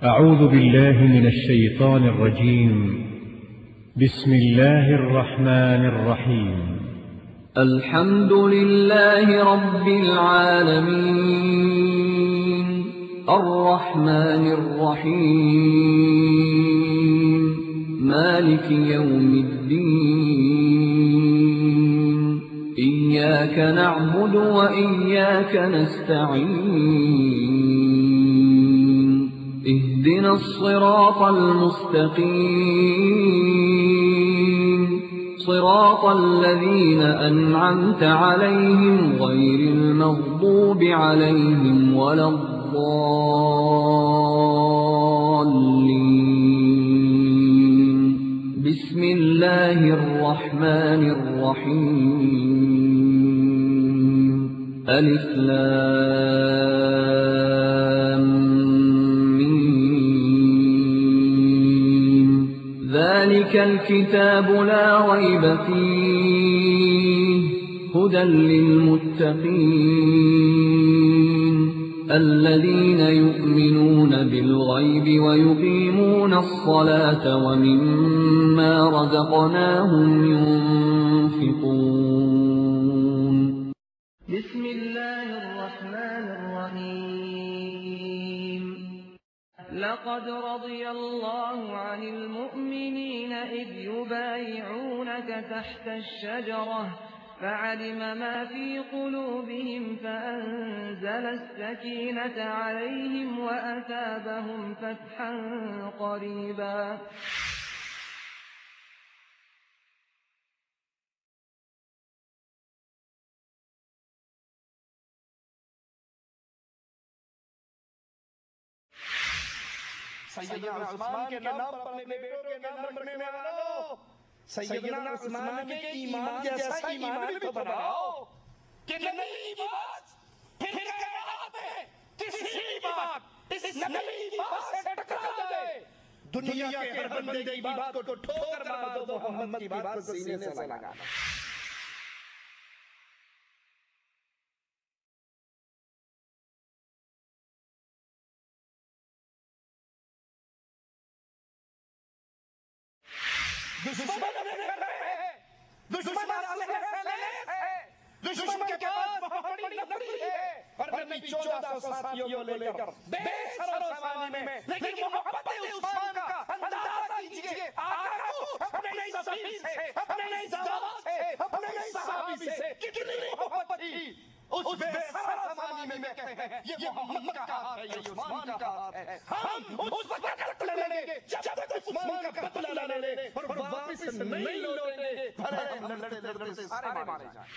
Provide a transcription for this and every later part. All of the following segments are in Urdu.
أعوذ بالله من الشيطان الرجيم. بسم الله الرحمن الرحيم. الحمد لله رب العالمين الرحمن الرحيم مالك يوم الدين إياك نعبد وإياك نستعين اهدنا الصراط المستقيم صراط الذين أنعمت عليهم غير المغضوب عليهم ولا الضالين. بسم الله الرحمن الرحيم. ألف لام ميم. ذلك الكتاب لا ريب فيه هدى للمتقين الذين يؤمنون بالغيب ويقيمون الصلاة ومما رزقناهم ينفقون. بسم الله الرحمن الرحيم. لقد رضي الله عن المؤمنين إذ يبايعونك تحت الشجرة فعلم ما في قلوبهم فأنزل السكينة عليهم وأثابهم فتحا قريبا. سیدنا عثمان کے نام پر اپنے بیٹوں کے نام رکھنے والوں، سیدنا عثمان کے ایمان جیسا ایمان بھی تو بناؤ کہ نبی بات پھر کائنات میں کسی بات اس نبی بات سے ٹکرا دے، دنیا کے ہر بندے کی بات کو ٹھوکر مار دو، محمد کی بات کو سینے سے لگا دو. دشمن کے پاس بہت بڑی لکڑی ہے اور نبی 1400 ساتھیوں کو لے کر بے سر و سامان میں، لیکن محبت عثمان کا اندازہ کیجئے. آقا کو اپنے سبیل سے، اپنے زوال سے، اپنے صحابی سے کتنی محبت تھی. اس بے سر و سامانی میں کہتے ہیں یہ محمد کا ہاتھ ہے، یہ عثمان کا ہاتھ ہے. ہم اس وقت لڑیں گے جب تک عثمان کا بدلہ نہ لے اور واپس نہیں لوٹیں گے، بھلے ہم لڑتے لڑتے سارے مارے جائیں.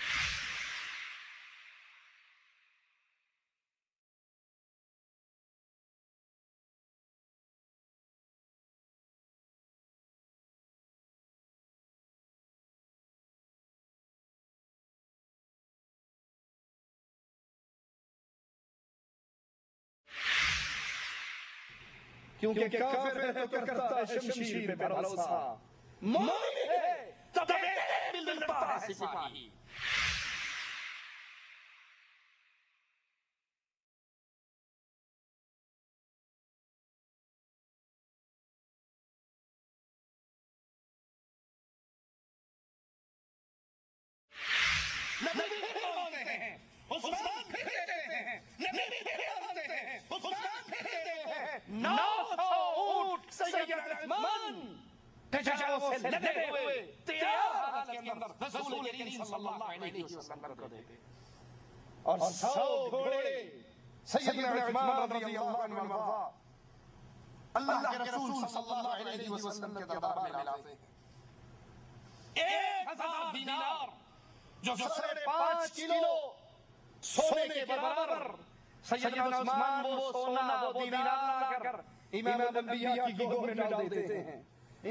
کیونکہ کافر ہے تو کرتا ہے شمشیر پہ بھروسہ، مومن ہے تو دل لڑتا ہے سپاہی. نبی پھر آتے ہیں، عثمان پھر دیتے ہیں، نبی پھر آتے ہیں، عثمان پھر دیتے ہیں. 900 اونٹ سیدنا عثمان تجاوز سے لدے ہوئے تیار حالت کے اندر رسول کریم صلی اللہ علیہ وسلم کو دیتے، اور 100 گھوڑے سیدنا عثمان رضی اللہ عنہ وارضا اللہ کے رسول صلی اللہ علیہ وسلم کے دربار میں لاتے ہیں. 1000 دینار جو 5.5 کلو سونے کے برابر، سیدنا عثمان وہ سونا وہ دینار لا کر امام الانبیاء کی گود میں ڈال دیتے ہیں.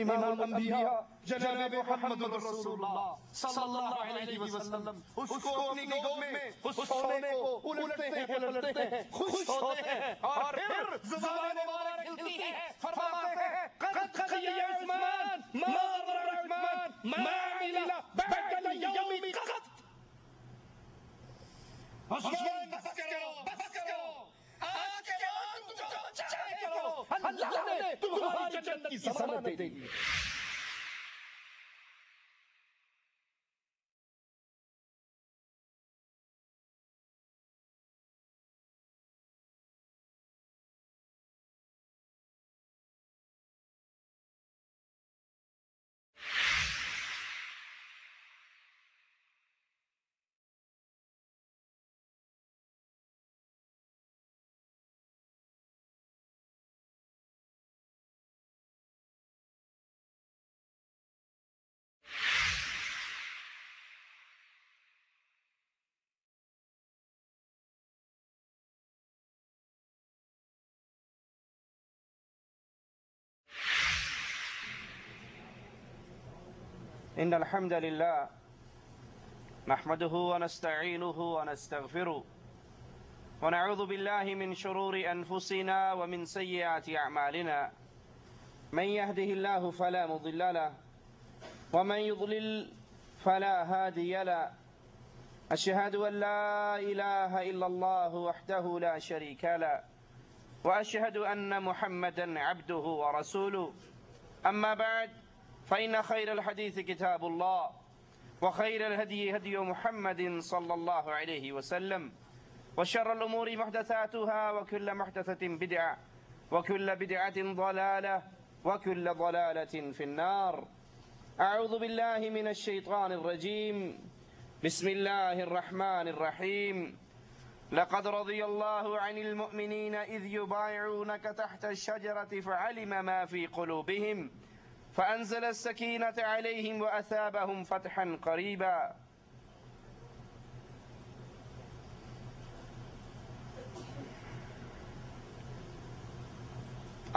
امام الانبیاء جناب محمد رسول اللہ صلی اللہ علیہ وسلم اس کو اپنی گود میں اس سونے کو الٹتے ہیں پلٹتے ہیں، خوش ہوتے ہیں، اور پھر زبان مبارک کھلتی ہے، فرماتے ہیں قد قضی عثمان ما ضر عثمان ما عمل بعد اليوم قط. عثمان بس کرو، بس کرو، آج کے بعد جو چاہے کرو، اللہ ضمانت دے دی۔ إن الحمد لله نحمده ونستعينه ونستغفره ونعوذ بالله من شرور أنفسنا ومن سيئات أعمالنا من يهده الله فلا مضل له ومن يضلل فلا هادي له أشهد أن لا إله إلا الله وحده لا شريك له وأشهد أن محمدا عبده ورسوله أما بعد فإن خير الحديث كتاب الله وخير الهدي هدي محمد صلى الله عليه وسلم وشر الأمور محدثاتها وكل محدثة بدعة وكل بدعة ضلالة وكل ضلالة في النار أعوذ بالله من الشيطان الرجيم بسم الله الرحمن الرحيم لقد رضي الله عن المؤمنين إذ يبايعونك تحت الشجرة فعلم ما في قلوبهم فأنزل السكينة عليهم وأثابهم فتحا قريبا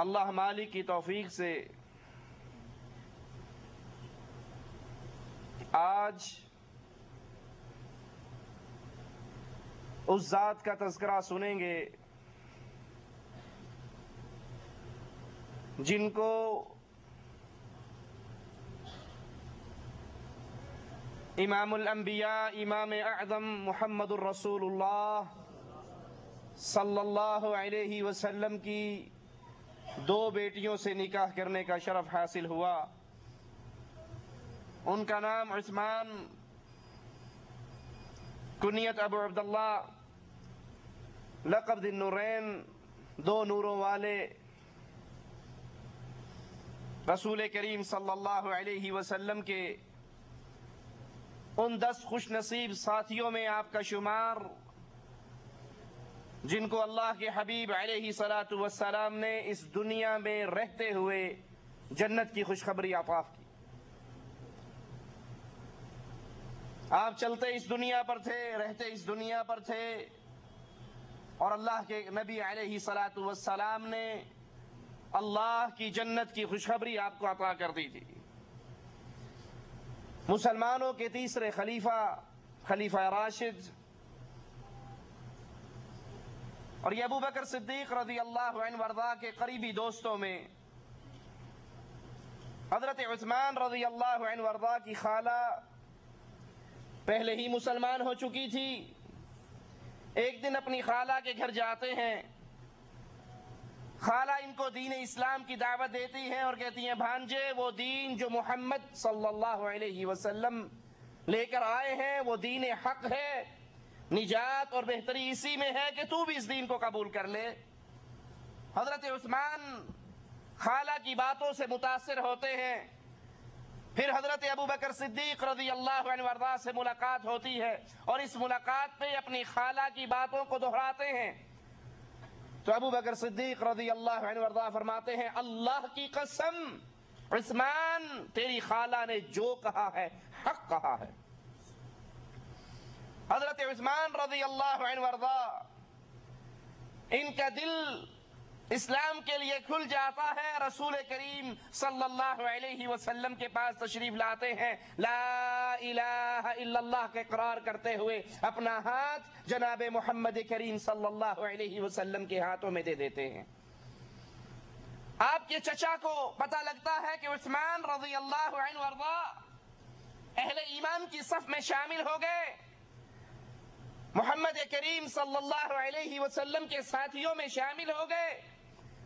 اللہ مالک کی توفیق سے آج اس ذات کا تذکرہ سنیں گے جن کو امام الانبیاء امام اعظم محمد الرسول اللہ صلی اللہ علیہ وسلم کی دو بیٹیوں سے نکاح کرنے کا شرف حاصل ہوا۔ ان کا نام عثمان، کنیت ابو عبداللہ، لقب ذی النورین، دو نوروں والے، رسول کریم صلی اللہ علیہ وسلم کے ان 10 خوش نصیب ساتھیوں میں آپ کا شمار جن کو اللہ کے حبیب علیہ الصلاۃ والسلام نے اس دنیا میں رہتے ہوئے جنت کی خوشخبری عطا کی۔ آپ چلتے اس دنیا پر تھے، رہتے اس دنیا پر تھے، اور اللہ کے نبی علیہ الصلاۃ والسلام نے اللہ کی جنت کی خوشخبری آپ کو عطا کر دی تھی۔ مسلمانوں کے تیسرے خلیفہ راشد، اور یہ ابو بکر صدیق رضی اللہ عنہ وارضاہ کے قریبی دوستوں میں حضرت عثمان رضی اللہ عنہ وارضاہ کی خالہ پہلے ہی مسلمان ہو چکی تھی۔ ایک دن اپنی خالہ کے گھر جاتے ہیں، خالہ ان کو دین اسلام کی دعوت دیتی ہیں اور کہتی ہیں بھانجے وہ دین جو محمد صلی اللہ علیہ وسلم لے کر آئے ہیں وہ دین حق ہے، نجات اور بہتری اسی میں ہے کہ تو بھی اس دین کو قبول کر لے۔ حضرت عثمان خالہ کی باتوں سے متاثر ہوتے ہیں، پھر حضرت ابو بکر صدیق رضی اللہ عنہ وارضاہ سے ملاقات ہوتی ہے اور اس ملاقات پہ اپنی خالہ کی باتوں کو دہراتے ہیں۔ تو ابو بکر صدیق رضی اللہ عنہ وارضاہ فرماتے ہیں اللہ کی قسم عثمان تیری خالہ نے جو کہا ہے حق کہا ہے۔ حضرت عثمان رضی اللہ عنہ وارضاہ ان کا دل اسلام کے لیے کھل جاتا ہے، رسول کریم صلی اللہ علیہ وسلم کے پاس تشریف لاتے ہیں، لا الہ الا اللہ کے اقرار کرتے ہوئے اپنا ہاتھ جناب محمد کریم صلی اللہ علیہ وسلم کے ہاتھوں میں دے دیتے ہیں۔ آپ کے چچا کو پتہ لگتا ہے کہ عثمان رضی اللہ عنہ وارضاہ اہل ایمان کی صف میں شامل ہو گئے، محمد کریم صلی اللہ علیہ وسلم کے ساتھیوں میں شامل ہو گئے۔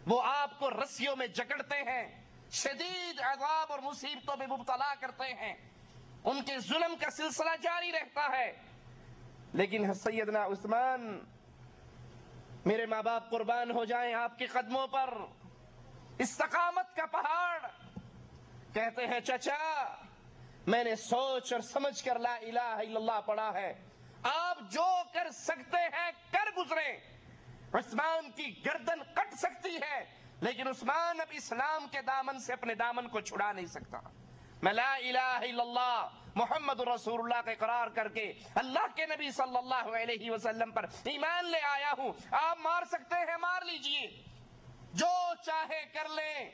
وہ آپ کو رسیوں میں جکڑتے ہیں، شدید عذاب اور مصیبتوں میں مبتلا کرتے ہیں، ان کے ظلم کا سلسلہ جاری رہتا ہے، لیکن سیدنا عثمان، میرے ماں باپ قربان ہو جائیں آپ کے قدموں پر، استقامت کا پہاڑ، کہتے ہیں چچا میں نے سوچ اور سمجھ کر لا الہ الا اللہ پڑھا ہے، آپ جو کر سکتے ہیں کر گزریں۔ عثمان کی گردن کٹ سکتی ہے لیکن عثمان اب اسلام کے دامن سے اپنے دامن کو چھڑا نہیں سکتا۔ میں لا الہ الا اللہ محمد رسول اللہ کا اقرار کر کے اللہ کے نبی صلی اللہ علیہ وسلم پر ایمان لے آیا ہوں، آپ مار سکتے ہیں مار لیجئے، جو چاہے کر لیں،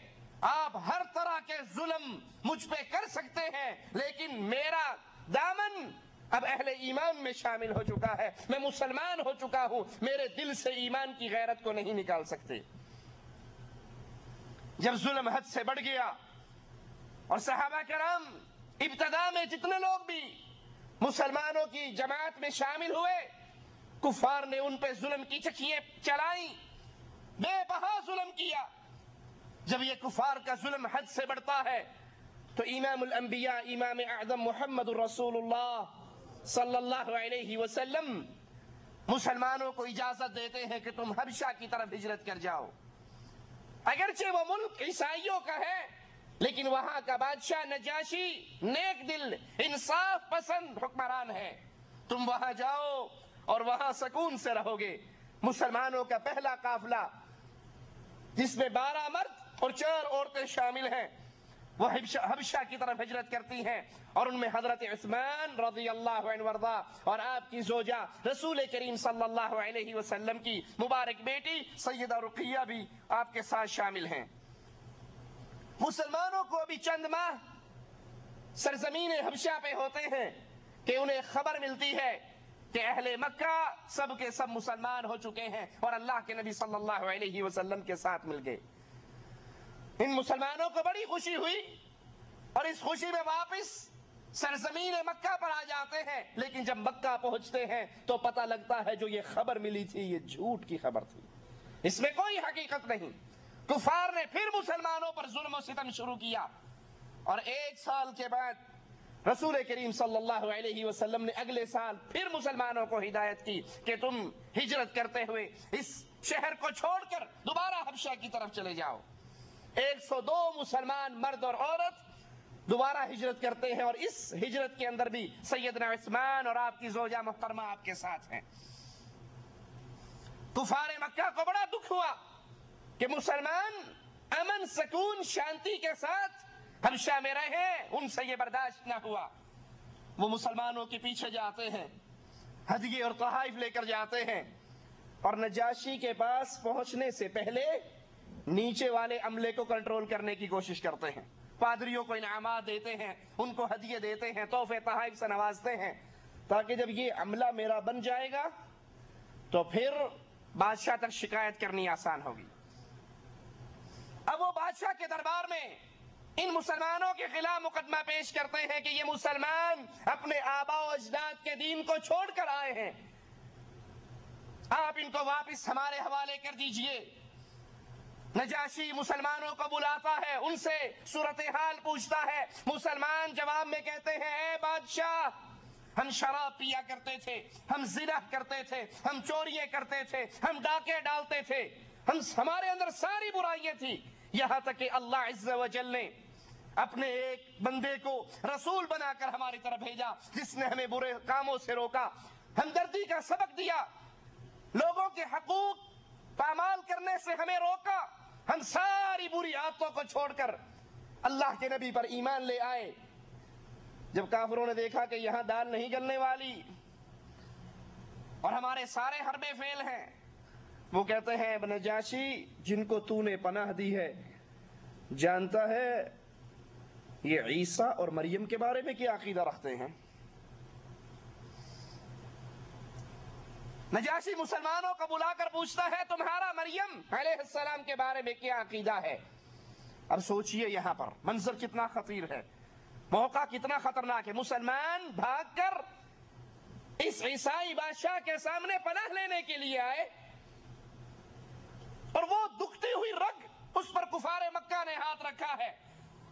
آپ ہر طرح کے ظلم مجھ پہ کر سکتے ہیں، لیکن میرا دامن اب اہل ایمان میں شامل ہو چکا ہے، میں مسلمان ہو چکا ہوں، میرے دل سے ایمان کی غیرت کو نہیں نکال سکتے۔ جب ظلم حد سے بڑھ گیا اور صحابہ کرام ابتدا میں جتنے لوگ بھی مسلمانوں کی جماعت میں شامل ہوئے، کفار نے ان پہ ظلم کی چکیے چلائیں، بے بہا ظلم کیا۔ جب یہ کفار کا ظلم حد سے بڑھتا ہے تو امام الانبیاء امام اعظم محمد الرسول اللہ صلی اللہ علیہ وسلم مسلمانوں کو اجازت دیتے ہیں کہ تم حبشہ کی طرف ہجرت کر جاؤ۔ اگرچہ وہ ملک عیسائیوں کا ہے لیکن وہاں کا بادشاہ نجاشی نیک دل انصاف پسند حکمران ہے، تم وہاں جاؤ اور وہاں سکون سے رہو گے۔ مسلمانوں کا پہلا قافلہ جس میں 12 مرد اور 4 عورتیں شامل ہیں وہ حبشہ کی طرف ہجرت کرتی ہیں، اور ان میں حضرت عثمان رضی اللہ عنہ وارضا اور آپ کی زوجہ رسول کریم صلی اللہ علیہ وسلم کی مبارک بیٹی سیدہ رقیہ بھی آپ کے ساتھ شامل ہیں۔ مسلمانوں کو ابھی چند ماہ سرزمین حبشہ پہ ہوتے ہیں کہ انہیں خبر ملتی ہے کہ اہل مکہ سب کے سب مسلمان ہو چکے ہیں اور اللہ کے نبی صلی اللہ علیہ وسلم کے ساتھ مل گئے۔ ان مسلمانوں کو بڑی خوشی ہوئی اور اس خوشی میں واپس سرزمین مکہ پر آ جاتے ہیں، لیکن جب مکہ پہنچتے ہیں تو پتہ لگتا ہے جو یہ خبر ملی تھی یہ جھوٹ کی خبر تھی، اس میں کوئی حقیقت نہیں۔ کفار نے پھر مسلمانوں پر ظلم و ستم شروع کیا، اور 1 سال کے بعد رسول کریم صلی اللہ علیہ وسلم نے اگلے سال پھر مسلمانوں کو ہدایت کی کہ تم ہجرت کرتے ہوئے اس شہر کو چھوڑ کر دوبارہ حبشہ کی طرف چلے جاؤ۔ 102 مسلمان مرد اور عورت دوبارہ ہجرت کرتے ہیں، اور اس ہجرت کے اندر بھی سیدنا عثمان اور آپ کی زوجہ محترمہ آپ کے ساتھ ہیں۔ کفار مکہ کو بڑا دکھ ہوا کہ مسلمان امن سکون شانتی کے ساتھ حبشہ میں رہے، ان سے یہ برداشت نہ ہوا۔ وہ مسلمانوں کے پیچھے جاتے ہیں، ہدیے اور تحائف لے کر جاتے ہیں، اور نجاشی کے پاس پہنچنے سے پہلے نیچے والے عملے کو کنٹرول کرنے کی کوشش کرتے ہیں، پادریوں کو انعامات دیتے ہیں، ان کو ہدیے دیتے ہیں، تحفے تحائف سے نوازتے ہیں، تاکہ جب یہ عملہ میرا بن جائے گا تو پھر بادشاہ تک شکایت کرنی آسان ہوگی۔ اب وہ بادشاہ کے دربار میں ان مسلمانوں کے خلاف مقدمہ پیش کرتے ہیں کہ یہ مسلمان اپنے آباء و اجداد کے دین کو چھوڑ کر آئے ہیں، آپ ان کو واپس ہمارے حوالے کر دیجئے۔ نجاشی مسلمانوں کو بلاتا ہے، ان سے صورتحال پوچھتا ہے، مسلمان جواب میں کہتے ہیں اے بادشاہ ہم شراب پیا کرتے تھے، ہم زنا کرتے تھے، ہم چوریاں کرتے تھے، ہم ڈاکے ڈالتے تھے، ہمارے اندر ساری برائیاں تھی، یہاں تک کہ اللہ عز و جل نے اپنے ایک بندے کو رسول بنا کر ہماری طرف بھیجا جس نے ہمیں برے کاموں سے روکا، ہمدردی کا سبق دیا، لوگوں کے حقوق پامال کرنے سے ہمیں روکا، ہم ساری بری عادتوں کو چھوڑ کر اللہ کے نبی پر ایمان لے آئے۔ جب کافروں نے دیکھا کہ یہاں دال نہیں گلنے والی اور ہمارے سارے حربے فیل ہیں، وہ کہتے ہیں نجاشی جن کو تو نے پناہ دی ہے جانتا ہے یہ عیسیٰ اور مریم کے بارے میں کیا عقیدہ رکھتے ہیں؟ نجاشی مسلمانوں کو بلا کر پوچھتا ہے تمہارا مریم علیہ السلام کے بارے میں کیا عقیدہ ہے؟ اب سوچئے یہاں پر منظر کتنا خطیر ہے، موقع کتنا خطرناک ہے۔ مسلمان بھاگ کر اس عیسائی بادشاہ کے سامنے پناہ لینے کے لیے آئے، اور وہ دکھتی ہوئی رگ اس پر کفار مکہ نے ہاتھ رکھا ہے،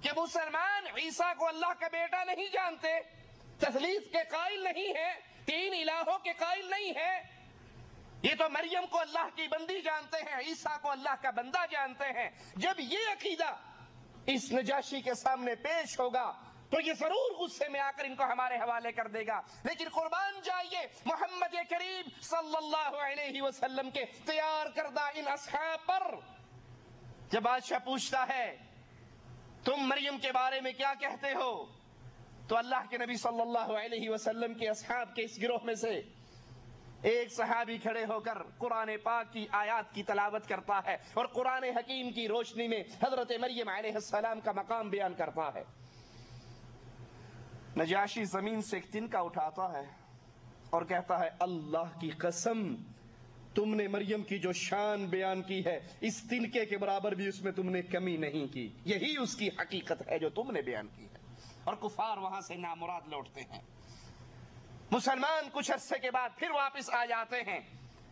کہ مسلمان عیسیٰ کو اللہ کا بیٹا نہیں جانتے، تثلیث کے قائل نہیں ہیں، تین الہوں کے قائل نہیں ہیں، یہ تو مریم کو اللہ کی بندی جانتے ہیں، عیسیٰ کو اللہ کا بندہ جانتے ہیں۔ جب یہ عقیدہ اس نجاشی کے سامنے پیش ہوگا تو یہ ضرور غصے میں آ کر ان کو ہمارے حوالے کر دے گا، لیکن قربان جائیے محمد کریم صلی اللہ علیہ وسلم کے تیار کردہ ان اصحاب پر۔ جب بادشاہ پوچھتا ہے تم مریم کے بارے میں کیا کہتے ہو، تو اللہ کے نبی صلی اللہ علیہ وسلم کے اصحاب کے اس گروہ میں سے ایک صحابی کھڑے ہو کر قرآن پاک کی آیات کی تلاوت کرتا ہے اور قرآن حکیم کی روشنی میں حضرت مریم علیہ السلام کا مقام بیان کرتا ہے۔ نجاشی زمین سے ایک تنکا اٹھاتا ہے اور کہتا ہے اللہ کی قسم تم نے مریم کی جو شان بیان کی ہے اس تنکے کے برابر بھی اس میں تم نے کمی نہیں کی، یہی اس کی حقیقت ہے جو تم نے بیان کی ہے۔ اور کفار وہاں سے نامراد لوٹتے ہیں۔ مسلمان کچھ عرصے کے بعد پھر واپس آ جاتے ہیں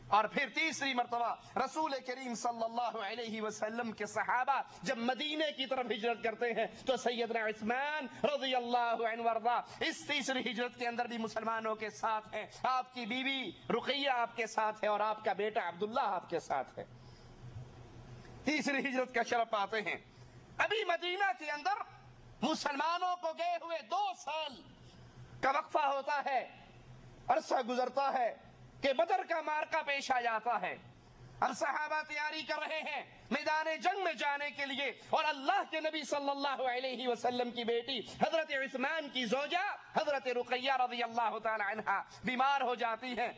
اور پھر تیسری مرتبہ رسول کریم صلی اللہ علیہ وسلم کے صحابہ جب مدینے کی طرف ہجرت کرتے ہیں تو سیدنا عثمان رضی اللہ عنہ وارضا اس تیسری ہجرت کے اندر بھی مسلمانوں کے ساتھ ہیں، آپ کی بیوی رقیہ آپ کے ساتھ ہے اور آپ کا بیٹا عبداللہ آپ کے ساتھ ہے۔ تیسری ہجرت کا شرف پاتے ہیں۔ ابھی مدینہ کے اندر مسلمانوں کو گئے ہوئے 2 سال کا وقفہ ہوتا ہے، عرصہ گزرتا ہے کہ بدر کا معرکہ پیش آ جاتا ہے اور صحابہ تیاری کر رہے ہیں میدان جنگ میں جانے کے لیے، اور اللہ کے نبی صلی اللہ علیہ وسلم کی بیٹی حضرت عثمان کی زوجہ حضرت رقیہ رضی اللہ تعالی عنہا بیمار ہو جاتی ہیں۔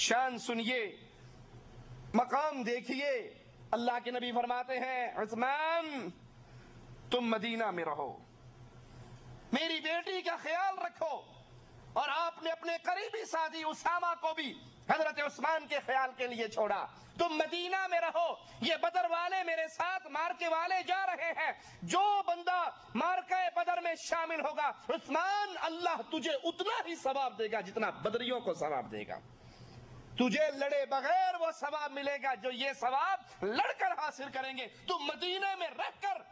شان سنیے، مقام دیکھیے، اللہ کے نبی فرماتے ہیں عثمان تم مدینہ میں رہو، میری بیٹی کا خیال رکھو، اور آپ نے اپنے قریبی ساتھی اسامہ کو بھی حضرت عثمان کے خیال کے لیے چھوڑا، تم مدینہ میں رہو، یہ بدر والے میرے ساتھ مارکے والے جا رہے ہیں، جو بندہ مارکہ بدر میں شامل ہوگا عثمان اللہ تجھے اتنا ہی ثواب دے گا جتنا بدریوں کو ثواب دے گا، تجھے لڑے بغیر وہ ثواب ملے گا جو یہ ثواب لڑ کر حاصل کریں گے، تم مدینہ میں رہ کر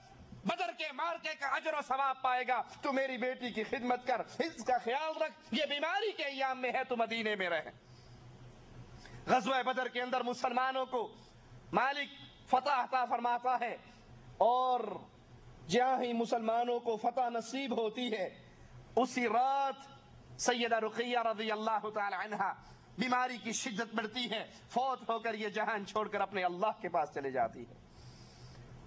بدر کے مارکے کا اجر و ثواب پائے گا، تو میری بیٹی کی خدمت کر، اس کا خیال رکھ، یہ بیماری کے ایام میں ہے تو مدینے میں رہے۔ غزوہ بدر کے اندر مسلمانوں کو مالک فتح عطا فرماتا ہے، اور جہاں ہی مسلمانوں کو فتح نصیب ہوتی ہے اسی رات سیدہ رقیہ رضی اللہ تعالی عنہا بیماری کی شدت بڑھتی ہے، فوت ہو کر یہ جہان چھوڑ کر اپنے اللہ کے پاس چلے جاتی ہے۔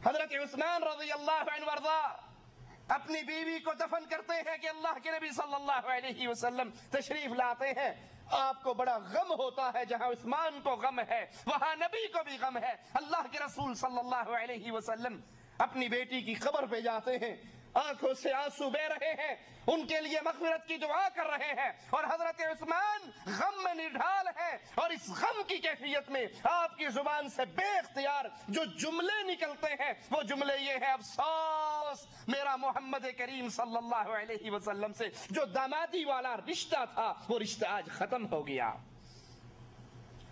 حضرت عثمان رضی اللہ عنہ وارضا اپنی بیوی کو دفن کرتے ہیں کہ اللہ کے نبی صلی اللہ علیہ وسلم تشریف لاتے ہیں، آپ کو بڑا غم ہوتا ہے، جہاں عثمان کو غم ہے وہاں نبی کو بھی غم ہے۔ اللہ کے رسول صلی اللہ علیہ وسلم اپنی بیٹی کی قبر پہ جاتے ہیں، آنکھوں سے آنسو بہ رہے ہیں، ان کے لیے مغفرت کی دعا کر رہے ہیں، اور حضرت عثمان غم میں نڈھال ہے، اور اس غم کی کیفیت میں آپ کی زبان سے بے اختیار جو جملے نکلتے ہیں وہ جملے یہ ہے، افسوس میرا محمد کریم صلی اللہ علیہ وسلم سے جو دامادی والا رشتہ تھا وہ رشتہ آج ختم ہو گیا۔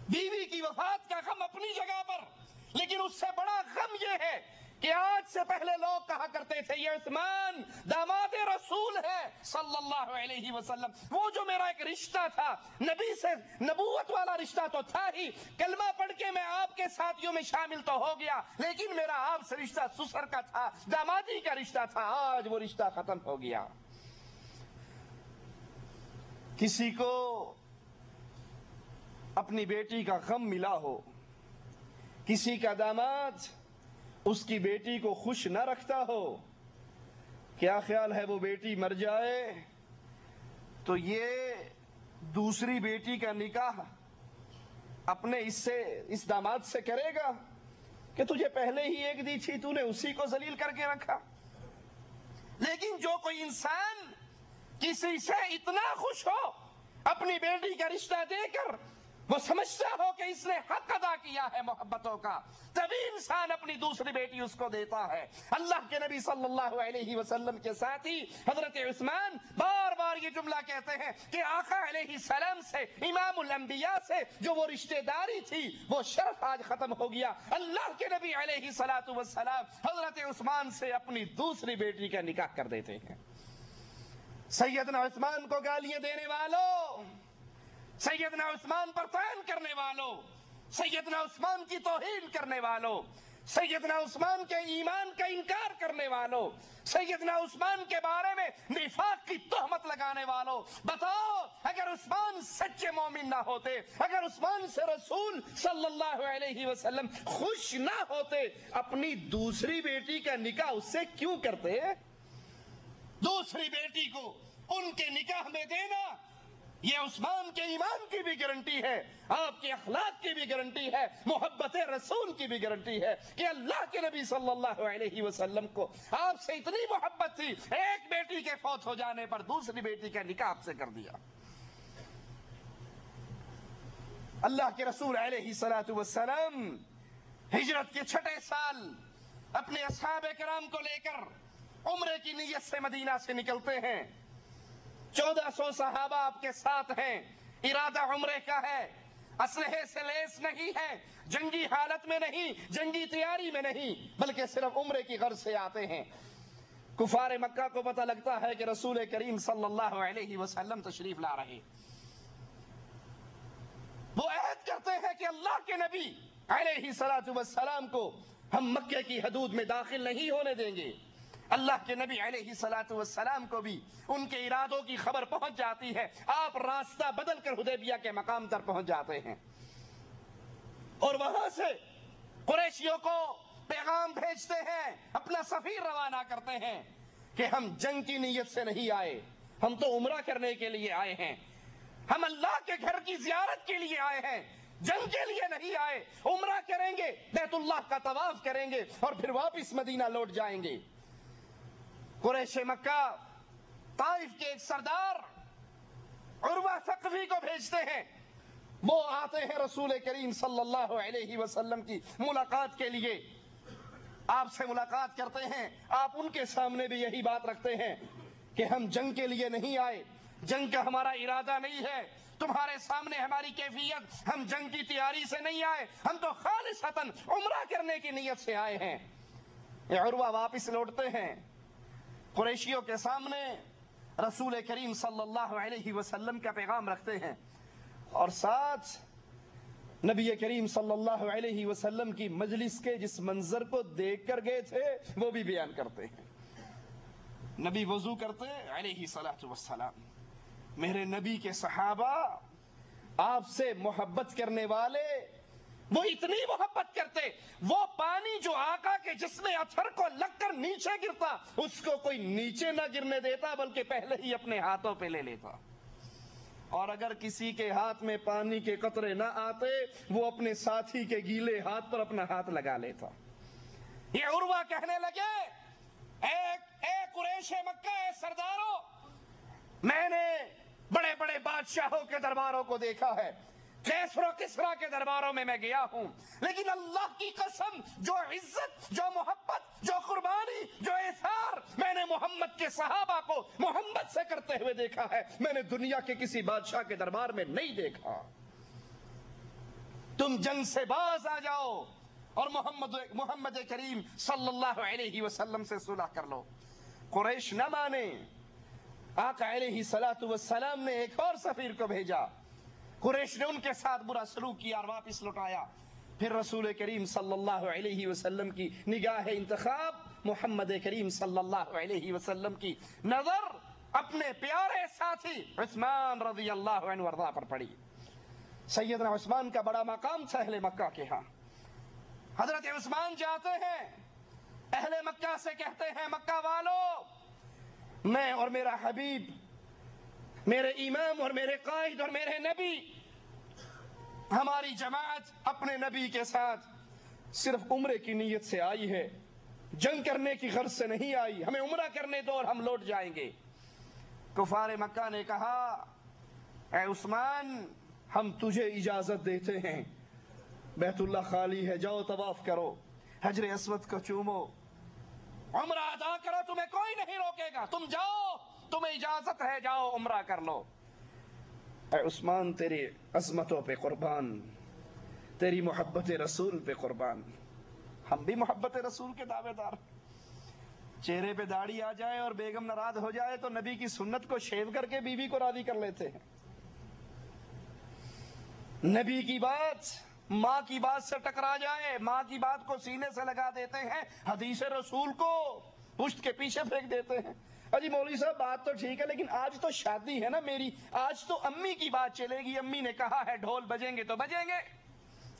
بیوی کی وفات کا غم اپنی جگہ پر، لیکن اس سے بڑا غم یہ ہے کہ آج سے پہلے لوگ کہا کرتے تھے یہ عثمان داماد رسول ہے صلی اللہ علیہ وسلم، وہ جو میرا ایک رشتہ تھا نبی سے، نبوت والا رشتہ تو تھا ہی، کلمہ پڑھ کے میں آپ کے ساتھیوں میں شامل تو ہو گیا، لیکن میرا آپ سے رشتہ سسر کا تھا، دامادی کا رشتہ تھا، آج وہ رشتہ ختم ہو گیا۔ کسی کو اپنی بیٹی کا غم ملا ہو، کسی کا داماد اس کی بیٹی کو خوش نہ رکھتا ہو، کیا خیال ہے وہ بیٹی مر جائے تو یہ دوسری بیٹی کا نکاح اپنے اس داماد سے کرے گا کہ تجھے پہلے ہی ایک دی تھی، تو نے اسی کو ذلیل کر کے رکھا۔ لیکن جو کوئی انسان کسی سے اتنا خوش ہو اپنی بیٹی کا رشتہ دے کر وہ سمجھتا ہو کہ اس نے حق ادا کیا ہے محبتوں کا، تبھی انسان اپنی دوسری بیٹی اس کو دیتا ہے۔ اللہ کے نبی صلی اللہ علیہ وسلم کے ساتھی حضرت عثمان بار بار یہ جملہ کہتے ہیں کہ آقا علیہ السلام سے، امام الانبیاء سے جو وہ رشتہ داری تھی، وہ شرف آج ختم ہو گیا۔ اللہ کے نبی علیہ السلام حضرت عثمان سے اپنی دوسری بیٹی کا نکاح کر دیتے ہیں۔ سیدنا عثمان کو گالیاں دینے والوں، سیدنا عثمان پر طعن کرنے والوں، سیدنا عثمان کی توہین کرنے والوں، سیدنا عثمان کے ایمان کا انکار کرنے والوں، سیدنا عثمان کے بارے میں نفاق کی تہمت لگانے والوں، بتاؤ اگر عثمان سچے مومن نہ ہوتے، اگر عثمان سے رسول صلی اللہ علیہ وسلم خوش نہ ہوتے، اپنی دوسری بیٹی کا نکاح اس سے کیوں کرتے؟ دوسری بیٹی کو ان کے نکاح میں دینا یہ عثمان کے ایمان کی بھی گارنٹی ہے، آپ کے اخلاق کی بھی گارنٹی ہے، محبت رسول کی بھی گارنٹی ہے کہ اللہ کے نبی صلی اللہ علیہ وسلم کو آپ سے اتنی محبت تھی، ایک بیٹی کے فوت ہو جانے پر دوسری بیٹی کا نکاح آپ سے کر دیا۔ اللہ کے رسول علیہ السلام ہجرت کے چھٹے سال اپنے اصحاب کرام کو لے کر عمرے کی نیت سے مدینہ سے نکلتے ہیں۔ 1400 صحابہ آپ کے ساتھ ہیں، ارادہ عمرے کا ہے، اسلحے سے لیس نہیں ہے، جنگی حالت میں نہیں، جنگی تیاری میں نہیں، بلکہ صرف عمرے کی غرض سے آتے ہیں۔ کفار مکہ کو پتہ لگتا ہے کہ رسول کریم صلی اللہ علیہ وسلم تشریف لا رہے، وہ عہد کرتے ہیں کہ اللہ کے نبی علیہ السلام کو ہم مکہ کی حدود میں داخل نہیں ہونے دیں گے۔ اللہ کے نبی علیہ السلام کو بھی ان کے ارادوں کی خبر پہنچ جاتی ہے، آپ راستہ بدل کر حدیبیہ کے مقام تک پہنچ جاتے ہیں، اور وہاں سے قریشیوں کو پیغام بھیجتے ہیں، اپنا سفیر روانہ کرتے ہیں کہ ہم جنگ کی نیت سے نہیں آئے، ہم تو عمرہ کرنے کے لیے آئے ہیں، ہم اللہ کے گھر کی زیارت کے لیے آئے ہیں، جنگ کے لیے نہیں آئے، عمرہ کریں گے، بیت اللہ کا طواف کریں گے اور پھر واپس مدینہ لوٹ جائیں گے۔ قریش مکہ طائف کے ایک سردار عروہ ثقفی کو بھیجتے ہیں، وہ آتے ہیں رسول کریم صلی اللہ علیہ وسلم کی ملاقات کے لیے، آپ سے ملاقات کرتے ہیں، آپ ان کے سامنے بھی یہی بات رکھتے ہیں کہ ہم جنگ کے لیے نہیں آئے، جنگ کا ہمارا ارادہ نہیں ہے، تمہارے سامنے ہماری کیفیت، ہم جنگ کی تیاری سے نہیں آئے، ہم تو خالصتاً عمرہ کرنے کی نیت سے آئے ہیں۔ یہ عروہ واپس لوٹتے ہیں، قریشیوں کے سامنے رسول کریم صلی اللہ علیہ وسلم کا پیغام رکھتے ہیں، اور ساتھ نبی کریم صلی اللہ علیہ وسلم کی مجلس کے جس منظر کو دیکھ کر گئے تھے وہ بھی بیان کرتے ہیں۔ نبی وضو کرتے علیہ السلام، میرے نبی کے صحابہ آپ سے محبت کرنے والے، وہ اتنی محبت کرتے، وہ پانی جو آقا کے جسم اطہر کو لگ کر نیچے گرتا، اس کو کوئی نیچے نہ گرنے دیتا بلکہ پہلے ہی اپنے ہاتھوں پہ لے لیتا، اور اگر کسی کے ہاتھ میں پانی کے قطرے نہ آتے وہ اپنے ساتھی کے گیلے ہاتھ پر اپنا ہاتھ لگا لیتا۔ یہ عروہ کہنے لگے، اے قریش مکہ، اے سرداروں، میں نے بڑے بڑے بادشاہوں کے درباروں کو دیکھا ہے، کیسر و کسرا کے درباروں میں گیا ہوں، لیکن اللہ کی قسم جو عزت، جو محبت، جو قربانی، جو اثار میں نے محمد کے صحابہ کو محمد سے کرتے ہوئے دیکھا ہے، میں نے دنیا کے کسی بادشاہ کے دربار میں نہیں دیکھا۔ تم جنگ سے باز آ جاؤ اور محمد کریم صلی اللہ علیہ وسلم سے صلح کر لو۔ قریش نہ مانے، آقا علیہ السلام نے ایک اور سفیر کو بھیجا، قریش نے ان کے ساتھ برا سلوک کیا اور واپس لوٹایا۔ پھر رسول کریم صلی اللہ علیہ وسلم کی نگاہ انتخاب محمد کریم صلی اللہ علیہ وسلم کی نظر اپنے پیارے ساتھی عثمان رضی اللہ عنہ وارضاہ پر پڑی۔ سیدنا عثمان کا بڑا مقام تھا اہل مکہ کے ہاں۔ حضرت عثمان جاتے ہیں، اہل مکہ سے کہتے ہیں، مکہ والو، میں اور میرا حبیب، میرے امام اور میرے قائد اور میرے نبی، ہماری جماعت اپنے نبی کے ساتھ صرف عمرے کی نیت سے آئی ہے، جنگ کرنے کی غرض سے نہیں آئی، ہمیں عمرہ کرنے دو اور ہم لوٹ جائیں گے۔ کفار مکہ نے کہا، اے عثمان، ہم تجھے اجازت دیتے ہیں، بیت اللہ خالی ہے، جاؤ طواف کرو، حجر اسود کو چومو، عمرہ ادا کرو، تمہیں کوئی نہیں روکے گا، تم جاؤ، تمہیں اجازت ہے، جاؤ عمرہ کر لو۔ اے عثمان تیری عظمتوں پہ قربان، تیری محبت رسول پہ قربان۔ ہم بھی محبت رسول کے دعوے دار، چہرے پہ داڑھی آ جائے اور بیگم ناراض ہو جائے تو نبی کی سنت کو شیو کر کے بیوی کو راضی کر لیتے ہیں۔ نبی کی بات ماں کی بات سے ٹکرا جائے، ماں کی بات کو سینے سے لگا دیتے ہیں، حدیث رسول کو پشت کے پیچھے پھینک دیتے ہیں۔ اجی مولوی صاحب بات تو ٹھیک ہے، لیکن آج تو شادی ہے نا میری، آج تو امی کی بات چلے گی، امی نے کہا ہے ڈھول بجیں گے تو بجیں گے،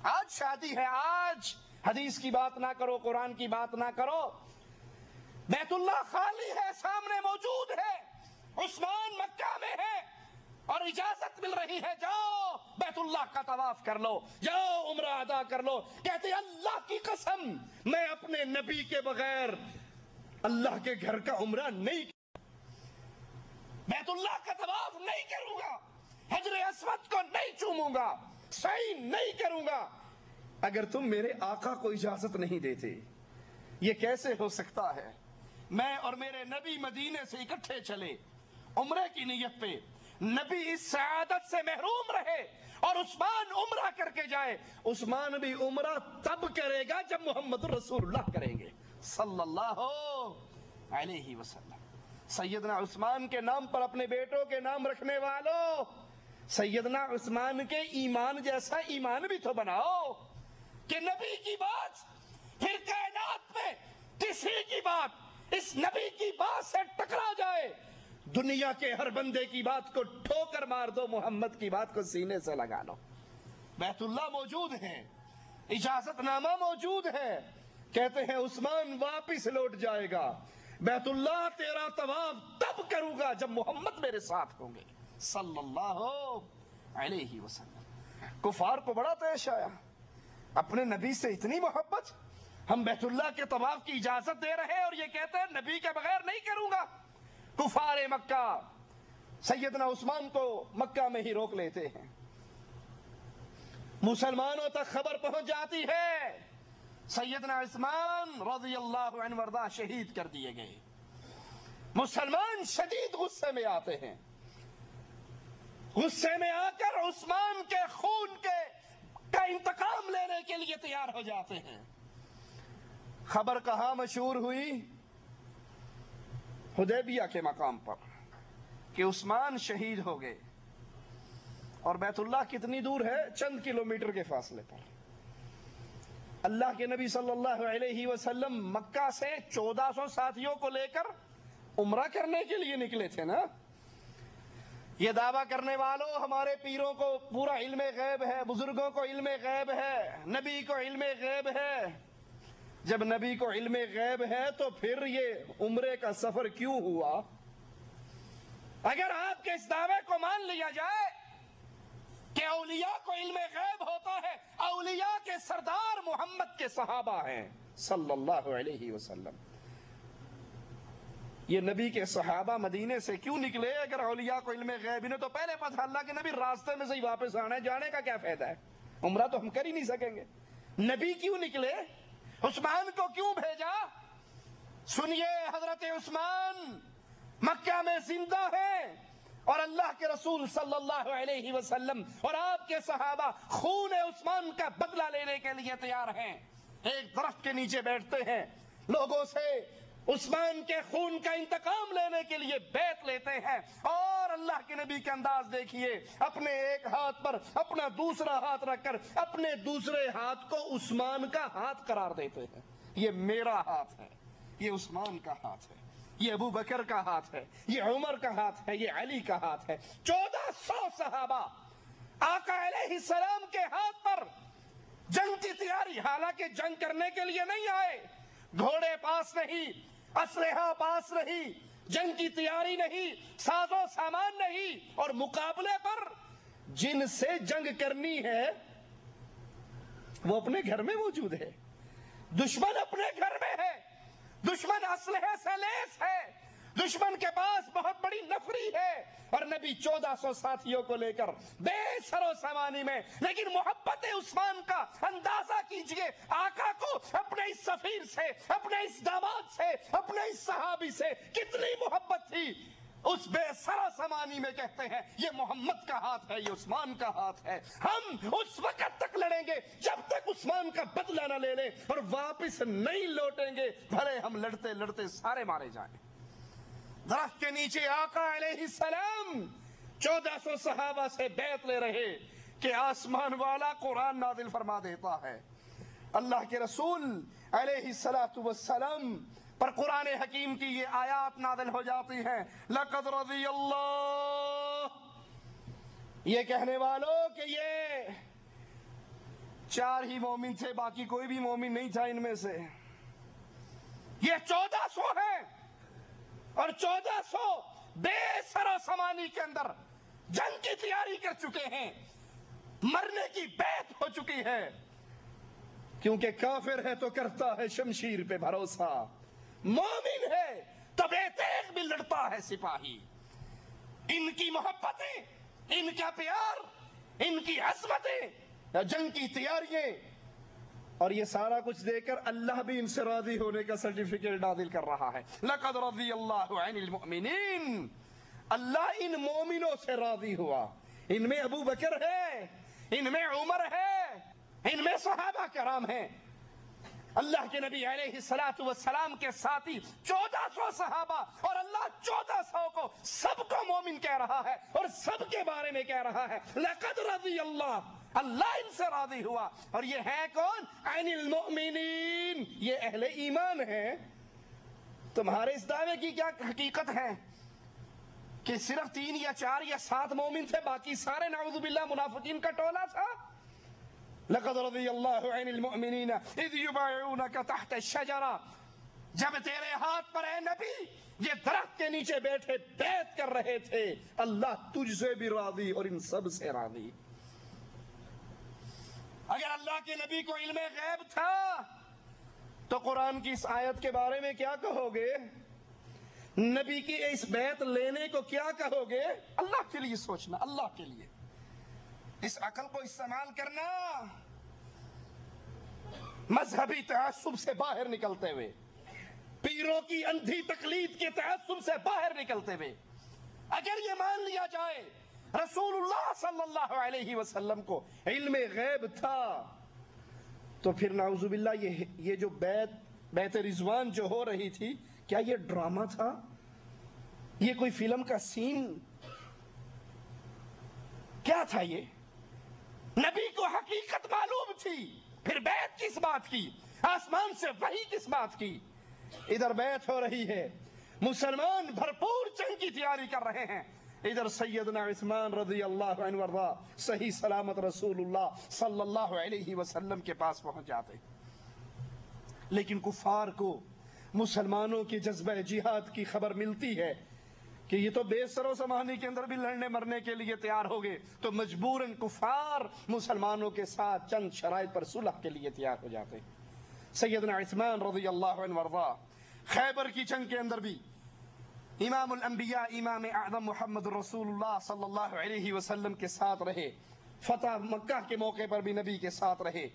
آج شادی ہے، آج حدیث کی بات نہ کرو، قرآن کی بات نہ کرو۔ بیت اللہ خالی ہے، سامنے موجود ہے، عثمان مکہ میں ہے اور اجازت مل رہی ہے، جاؤ بیت اللہ کا طواف کر لو، جاؤ عمرہ ادا کر لو۔ کہتے ہیں اللہ کی قسم میں اپنے نبی کے بغیر اللہ کے گھر کا عمرہ نہیں، بیت اللہ کا طواف نہیں کروں گا، حجر اسود کو نہیں چوموں گا، سعی نہیں کروں گا اگر تم میرے آقا کو اجازت نہیں دیتے۔ یہ کیسے ہو سکتا ہے؟ میں اور میرے نبی مدینے سے اکٹھے چلے عمرے کی نیت پہ، نبی اس سعادت سے محروم رہے اور عثمان عمرہ کر کے جائے۔ عثمان بھی عمرہ تب کرے گا جب محمد رسول اللہ کریں گے صلی اللہ علیہ وسلم۔ سیدنا عثمان کے نام پر اپنے بیٹوں کے نام رکھنے والوں، سیدنا عثمان کے ایمان جیسا ایمان بھی تو بناؤ کہ نبی کی بات، پھر کائنات میں کسی کی بات اس نبی کی بات سے ٹکرا جائے، دنیا کے ہر بندے کی بات کو ٹھوکر مار دو، محمد کی بات کو سینے سے لگا لو۔ بیت اللہ موجود ہے، اجازت نامہ موجود ہے، کہتے ہیں عثمان واپس لوٹ جائے گا، بیت اللہ تیرا طواف تب کروں گا جب محمد میرے ساتھ ہوں گے صلی اللہ علیہ وسلم۔ کفار کو بڑا طیش آیا، اپنے نبی سے اتنی محبت، ہم بیت اللہ کے طواف کی اجازت دے رہے اور یہ کہتے ہیں نبی کے بغیر نہیں کروں گا۔ کفار مکہ سیدنا عثمان کو مکہ میں ہی روک لیتے ہیں، مسلمانوں تک خبر پہنچ جاتی ہے سیدنا عثمان رضی اللہ عنہ وارضاہ شہید کر دیے گئے۔ مسلمان شدید غصے میں آتے ہیں، غصے میں آ کر عثمان کے خون کا انتقام لینے کے لیے تیار ہو جاتے ہیں۔ خبر کہاں مشہور ہوئی؟ حدیبیہ کے مقام پر کہ عثمان شہید ہو گئے، اور بیت اللہ کتنی دور ہے؟ چند کلومیٹر کے فاصلے پر۔ اللہ کے نبی صلی اللہ علیہ وسلم مکہ سے 1400 ساتھیوں کو لے کر عمرہ کرنے کے لیے نکلے تھے نا۔ یہ دعویٰ کرنے والوں، ہمارے پیروں کو پورا علم غیب ہے، بزرگوں کو علم غیب ہے، نبی کو علم غیب ہے۔ جب نبی کو علم غیب ہے تو پھر یہ عمرے کا سفر کیوں ہوا؟ اگر آپ کے اس دعوے کو مان لیا جائے کہ اولیاء کو علم غیب ہوتا ہے، اولیاء کے سردار محمد کے صحابہ ہیں صلی اللہ علیہ وسلم، یہ نبی کے صحابہ مدینے سے کیوں نکلے؟ اگر اولیاء کو علم غیب نے تو پہلے پتہ اللہ کے نبی راستے میں سے ہی واپس آنا ہے، جانے کا کیا فائدہ ہے؟ عمرہ تو ہم کر ہی نہیں سکیں گے۔ نبی کیوں نکلے؟ عثمان کو کیوں بھیجا؟ سنیے، حضرت عثمان مکہ میں زندہ ہیں اور اللہ کے رسول صلی اللہ علیہ وسلم اور آپ کے صحابہ خون عثمان کا بدلہ لینے کے لیے تیار ہیں۔ ایک درخت کے نیچے بیٹھتے ہیں، لوگوں سے عثمان کے خون کا انتقام لینے کے لیے بیعت لیتے ہیں، اور اللہ کے نبی کے انداز دیکھیے، اپنے ایک ہاتھ پر اپنا دوسرا ہاتھ رکھ کر اپنے دوسرے ہاتھ کو عثمان کا ہاتھ قرار دیتے ہیں۔ یہ میرا ہاتھ ہے، یہ عثمان کا ہاتھ ہے، یہ ابو بکر کا ہاتھ ہے، یہ عمر کا ہاتھ ہے، یہ علی کا ہاتھ ہے۔ 1400 صحابہ آقا علیہ السلام کے ہاتھ پر جنگ کی تیاری، حالانکہ جنگ کرنے کے لیے نہیں آئے، گھوڑے پاس نہیں، اسلحہ پاس نہیں، جنگ کی تیاری نہیں، ساز و سامان نہیں، اور مقابلے پر جن سے جنگ کرنی ہے وہ اپنے گھر میں موجود ہے، دشمن اپنے گھر میں ہے، دشمن اسلحے سے لیس ہے، دشمن کے پاس بہت بڑی نفری ہے، اور نبی 1400 ساتھیوں کو لے کر بے سر و سامانی میں، لیکن محبت عثمان کا اندازہ کیجئے، آقا کو اپنے اس سفیر سے، اپنے اس داماد سے، اپنے اس صحابی سے کتنی محبت تھی۔ اس بے سر و سامانی میں کہتے ہیں یہ محمد کا ہاتھ ہے، یہ عثمان کا ہاتھ ہے، ہم اس وقت تک لڑیں گے جب تک عثمان کا بدلہ نہ لے لیں اور واپس نہیں لوٹیں گے، بھلے ہم لڑتے لڑتے سارے مارے جائیں۔ درخت کے نیچے آقا علیہ السلام 1400 صحابہ سے بیعت لے رہے کہ آسمان والا قرآن نازل فرما دیتا ہے، اللہ کے رسول علیہ السلام پر قرآن حکیم کی یہ آیات نازل ہو جاتی ہیں، لقد رضی اللہ، یہ کہنے والوں کہ یہ 4 ہی مومن تھے، باقی کوئی بھی مومن نہیں تھا ان میں سے، یہ 1400 ہیں اور 1400 بے سر و سامانی کے اندر جنگ کی تیاری کر چکے ہیں، مرنے کی بیعت ہو چکی ہے، کیونکہ کافر ہے تو کرتا ہے شمشیر پہ بھروسہ، مومن ہے تو بے تیغ بھی لڑتا ہے سپاہی۔ ان کی محبتیں، ان کا پیار، ان کی عظمتیں، جنگ کی تیاریاں اور یہ سارا کچھ دے کر اللہ بھی ان سے راضی ہونے کا سرٹیفکیٹ نازل کر رہا ہے۔ لقد رضی اللہ عن المؤمنین، اللہ ان مومنوں سے راضی ہوا، ان میں ابو بکر ہے، ان میں عمر ہے، ان میں صحابہ کرام ہیں، اللہ کے نبی علیہ السلام کے ساتھی 1400 صحابہ، اور اللہ 1400 کو سب کو مومن کہہ رہا ہے اور سب کے بارے میں کہہ رہا ہے لقد رضی اللہ، اللہ ان سے راضی ہوا، اور یہ ہے کون؟ عن المؤمنین، یہ اہل ایمان ہے۔ تمہارے اس دعوے کی کیا حقیقت ہے کہ صرف 3 یا 4 یا 7 مومن تھے، باقی سارے نعوذ باللہ منافقین کا ٹولہ تھا؟ لقد رضی اللہ عن المؤمنین اذ یبایعونک تحت الشجرہ، جب تیرے ہاتھ پر اے نبی یہ درخت کے نیچے بیٹھے بیعت کر رہے تھے، اللہ تجھ سے بھی راضی اور ان سب سے راضی۔ اگر اللہ کے نبی کو علم غیب تھا تو قرآن کی اس آیت کے بارے میں کیا کہو گے؟ نبی کی اس بیعت لینے کو کیا کہو گے؟ اللہ کے لیے سوچنا، اللہ کے لیے اس عقل کو استعمال کرنا، مذہبی تعصب سے باہر نکلتے ہوئے، پیروں کی اندھی تقلید کے تعصب سے باہر نکلتے ہوئے اگر یہ مان لیا جائے رسول اللہ صلی اللہ علیہ وسلم کو علم غیب تھا، تو پھر نعوذ باللہ یہ جو بیعت رضوان جو ہو رہی تھی، کیا یہ ڈرامہ تھا؟ یہ کوئی فلم کا سین کیا تھا؟ یہ نبی کو حقیقت معلوم تھی، پھر بیعت کس بات کی؟ آسمان سے وحی کس بات کی؟ ادھر بیعت ہو رہی ہے، مسلمان بھرپور جنگ کی تیاری کر رہے ہیں، ادھر سیدنا عثمان رضی اللہ عنہ وارضا صحیح سلامت رسول اللہ صلی اللہ علیہ وسلم کے پاس پہنچ جاتے، لیکن کفار کو مسلمانوں کے جذبہ جہاد کی خبر ملتی ہے کہ یہ تو بے سر و سامانی کے اندر بھی لڑنے مرنے کے لیے تیار ہو گئے، تو مجبوراً کفار مسلمانوں کے ساتھ چند شرائط پر صلح کے لیے تیار ہو جاتے۔ سیدنا عثمان رضی اللہ عنہ وارضا خیبر کی جنگ کے اندر بھی امام الانبیاء امام اعظم محمد رسول اللہ صلی اللہ علیہ وسلم کے ساتھ رہے، فتح مکہ کے موقع پر بھی نبی کے ساتھ رہے،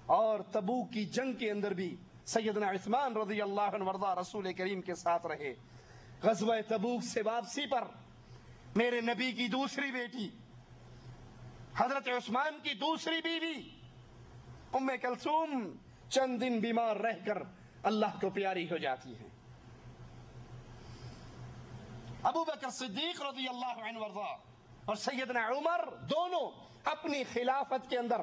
اور تبوک کی جنگ کے اندر بھی سیدنا عثمان رضی اللہ عنہ وارضا رسول کریم کے ساتھ رہے۔ غزوہ تبوک سے واپسی پر میرے نبی کی دوسری بیٹی حضرت عثمان کی دوسری بیوی ام کلثوم چند دن بیمار رہ کر اللہ کو پیاری ہو جاتی ہے۔ ابو بکر صدیق رضی اللہ عنہ وارضا اور سیدنا عمر دونوں اپنی خلافت کے اندر،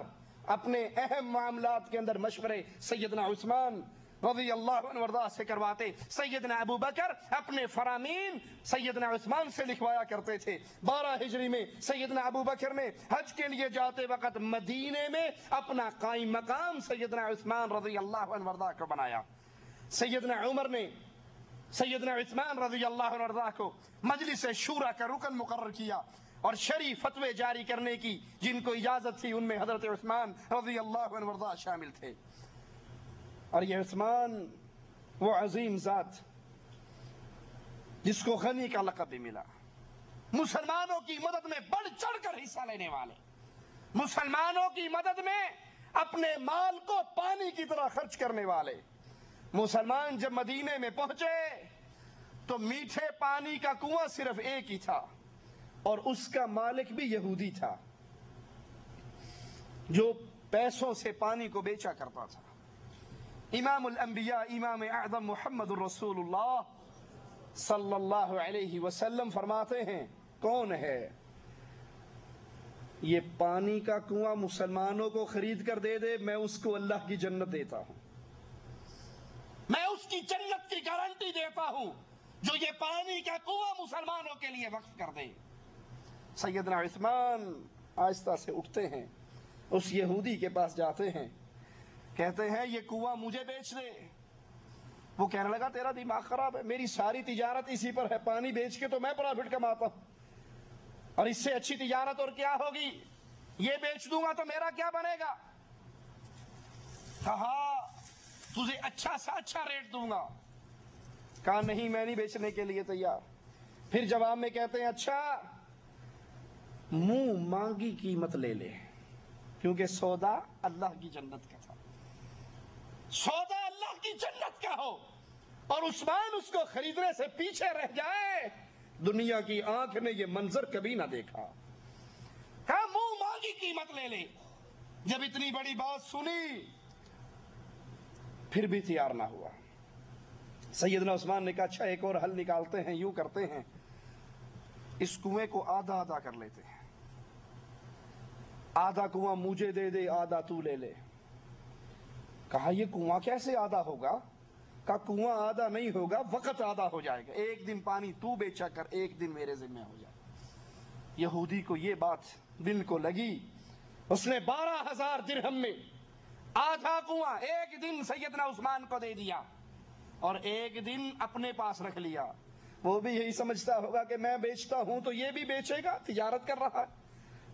اپنے اہم معاملات کے اندر مشورے سیدنا عثمان رضی اللہ عنہ وارضا سے کرواتے۔ سیدنا ابو بکر اپنے فرامین سیدنا عثمان سے لکھوایا کرتے تھے۔ 12 ہجری میں سیدنا ابو بکر نے حج کے لیے جاتے وقت مدینے میں اپنا قائم مقام سیدنا عثمان رضی اللہ عنہ وارضا کو بنایا۔ سیدنا عمر نے سیدنا عثمان رضی اللہ عنہ وارضا کو مجلس شورا کا رکن مقرر کیا، اور شرعی فتوے جاری کرنے کی جن کو اجازت تھی ان میں حضرت عثمان رضی اللہ عنہ وارضا شامل تھے۔ اور یہ عثمان وہ عظیم ذات جس کو غنی کا لقب بھی ملا، مسلمانوں کی مدد میں بڑھ چڑھ کر حصہ لینے والے، مسلمانوں کی مدد میں اپنے مال کو پانی کی طرح خرچ کرنے والے۔ مسلمان جب مدینے میں پہنچے تو میٹھے پانی کا کنواں صرف ایک ہی تھا، اور اس کا مالک بھی یہودی تھا جو پیسوں سے پانی کو بیچا کرتا تھا۔ امام الانبیاء امام اعظم محمد الرسول اللہ صلی اللہ علیہ وسلم فرماتے ہیں، کون ہے یہ پانی کا کنواں مسلمانوں کو خرید کر دے دے، میں اس کو اللہ کی جنت دیتا ہوں، میں اس کی جنت کی گارنٹی دیتا ہوں جو یہ پانی کا کنواں مسلمانوں کے لیے وقف کر دے۔ سیدنا عثمان آہستہ سے اٹھتے ہیں، اس یہودی کے پاس جاتے ہیں، کہتے ہیں یہ کنواں مجھے بیچ دے۔ وہ کہنے لگا تیرا دماغ خراب ہے، میری ساری تجارت اسی پر ہے، پانی بیچ کے تو میں پروفٹ کماتا ہوں، اور اس سے اچھی تجارت اور کیا ہوگی، یہ بیچ دوں گا تو میرا کیا بنے گا؟ کہا تجھے اچھا سا اچھا ریٹ دوں گا۔ کہا نہیں، میں نہیں بیچنے کے لیے تیار۔ پھر جواب میں کہتے ہیں اچھا منہ مانگی قیمت لے لے، کیونکہ سودا اللہ کی جنت کا تھا، سودا اللہ کی جنت کا ہو، اور عثمان اس کو خریدنے سے پیچھے رہ جائے، دنیا کی آنکھ نے یہ منظر کبھی نہ دیکھا۔ کہا منہ مانگی قیمت لے لے۔ جب اتنی بڑی بات سنی پھر بھی تیار نہ ہوا۔ سیدنا عثمان نے کہا اچھا ایک اور حل نکالتے ہیں، یوں کرتے ہیں اس کنویں کو آدھا آدھا کر لیتے ہیں، آدھا کنواں مجھے دے دے، آدھا تو لے لے۔ کہا یہ کنواں کیسے آدھا ہوگا؟ کہا کنواں آدھا نہیں ہوگا، وقت آدھا ہو جائے گا، ایک دن پانی تو بیچا کر، ایک دن میرے ذمہ ہو جائے۔ یہودی کو یہ بات دل کو لگی، اس نے 12,000 درہم میں آدھا کنواں ایک دن سیدنا عثمان کو دے دیا، اور ایک دن اپنے پاس رکھ لیا۔ وہ بھی یہی سمجھتا ہوگا کہ میں بیچتا ہوں تو یہ بھی بیچے گا، تجارت کر رہا ہے۔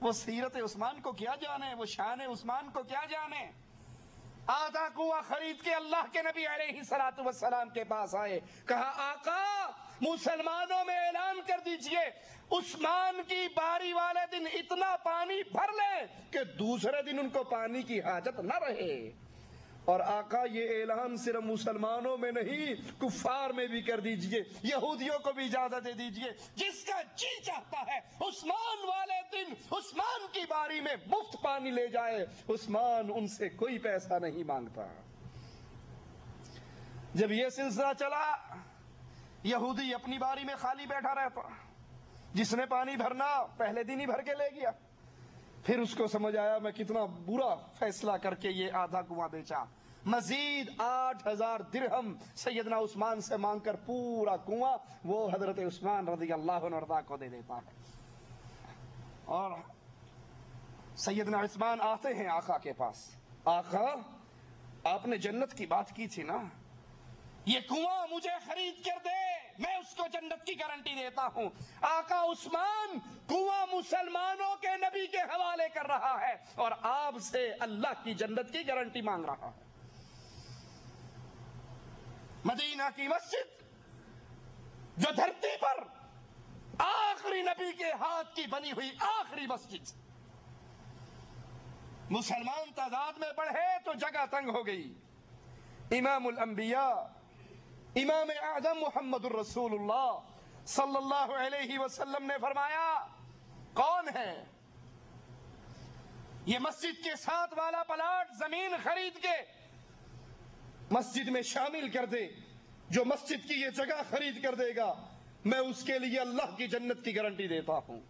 وہ سیرت عثمان کو کیا جانے، وہ شان عثمان کو کیا جانے۔ آدھا کنواں خرید کے اللہ کے نبی علیہ الصلوۃ والسلام کے پاس آئے، کہا آقا مسلمانوں میں اعلان کر دیجئے عثمان کی باری والے دن اتنا پانی بھر لیں کہ دوسرے دن ان کو پانی کی حاجت نہ رہے۔ اور آقا یہ اعلان صرف مسلمانوں میں نہیں، کفار میں بھی کر دیجئے، یہودیوں کو بھی اجازت دے دیجئے، جس کا جی چاہتا ہے عثمان والے دن عثمان کی باری میں مفت پانی لے جائے، عثمان ان سے کوئی پیسہ نہیں مانگتا۔ جب یہ سلسلہ چلا، یہودی اپنی باری میں خالی بیٹھا رہتا، جس نے پانی بھرنا پہلے دن ہی بھر کے لے گیا۔ پھر اس کو سمجھ آیا میں کتنا برا فیصلہ کر کے یہ آدھا کنواں بیچا، مزید 8,000 درہم سیدنا عثمان سے مانگ کر پورا کنواں وہ حضرت عثمان رضی اللہ عنہ کو دے دیتا ہے۔ اور سیدنا عثمان آتے ہیں آقا کے پاس، آقا آپ نے جنت کی بات کی تھی نا، یہ کنواں مجھے خرید کر دے، میں اس کو جنت کی گارنٹی دیتا ہوں۔ آقا عثمان کنواں مسلمانوں کے نبی کے حوالے کر رہا ہے اور آپ سے اللہ کی جنت کی گارنٹی مانگ رہا ہے۔ مدینہ کی مسجد جو دھرتی پر آخری نبی کے ہاتھ کی بنی ہوئی آخری مسجد، مسلمان تعداد میں بڑھے تو جگہ تنگ ہو گئی۔ امام الانبیاء امام اعظم محمد الرسول اللہ صلی اللہ علیہ وسلم نے فرمایا کون ہے یہ مسجد کے ساتھ والا پلاٹ زمین خرید کے مسجد میں شامل کر دے، جو مسجد کی یہ جگہ خرید کر دے گا میں اس کے لیے اللہ کی جنت کی گارنٹی دیتا ہوں۔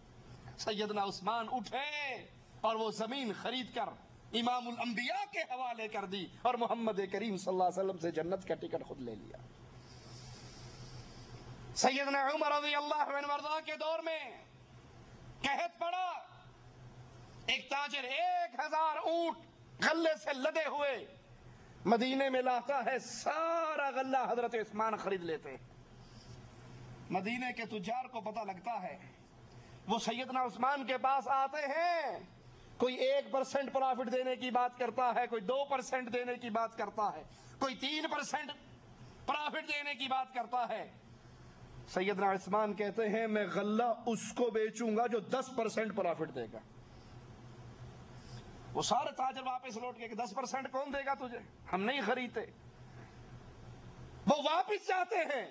سیدنا عثمان اٹھے اور وہ زمین خرید کر امام الانبیاء کے حوالے کر دی اور محمد کریم صلی اللہ علیہ وسلم سے جنت کا ٹکٹ خود لے لیا۔ سیدنا عمر رضی اللہ عنہ وارضاہ کے دور میں قحط پڑا، ایک تاجر 1,000 اونٹ غلے سے لدے ہوئے مدینے میں لاتا ہے، سارا غلہ حضرت عثمان خرید لیتے۔ مدینے کے تجار کو پتہ لگتا ہے، وہ سیدنا عثمان کے پاس آتے ہیں، کوئی 1% پرافٹ دینے کی بات کرتا ہے، کوئی 2% دینے کی بات کرتا ہے، کوئی 3% پرافٹ دینے کی بات کرتا ہے۔ سیدنا عثمان کہتے ہیں میں غلہ اس کو بیچوں گا جو 10% پرافٹ دے گا. وہ سارے تاجر واپس لوٹ کے کہ 10% کون دے گا تجھے, ہم نہیں خریدتے. وہ واپس جاتے ہیں.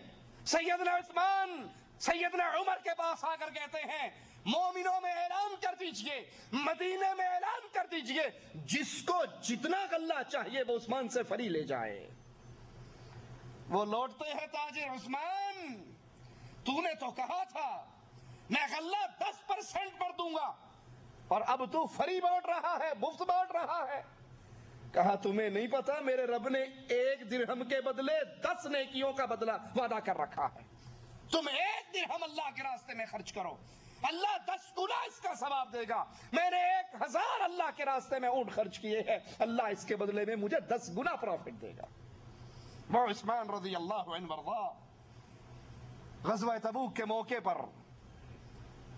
سیدنا عثمان سیدنا عمر کے پاس آ کر کہتے ہیں مومنوں میں اعلان کر دیجئے, مدینے میں اعلان کر دیجئے, جس کو جتنا غلہ چاہیے وہ عثمان سے فری لے جائے. وہ لوٹتے ہیں تاجر, عثمان تو نے تو کہا تھا میں غلہ 10% پر دوں گا اور اب تو فری بانٹ رہا ہے, مفت بانٹ رہا ہے. کہا تمہیں نہیں پتا میرے رب نے 1 درہم کے بدلے 10 نیکیوں کا بدلہ وعدہ کر رکھا ہے. تم 1 درہم اللہ کے راستے میں خرچ کرو, اللہ 10 گنا اس کا ثواب دے گا. میں نے 1000 اللہ کے راستے میں اونٹ خرچ کیے ہیں, اللہ اس کے بدلے میں مجھے 10 گنا پروفٹ دے گا. وہ عثمان رضی اللہ عنہ وارضا غزوہ تبوک کے موقع پر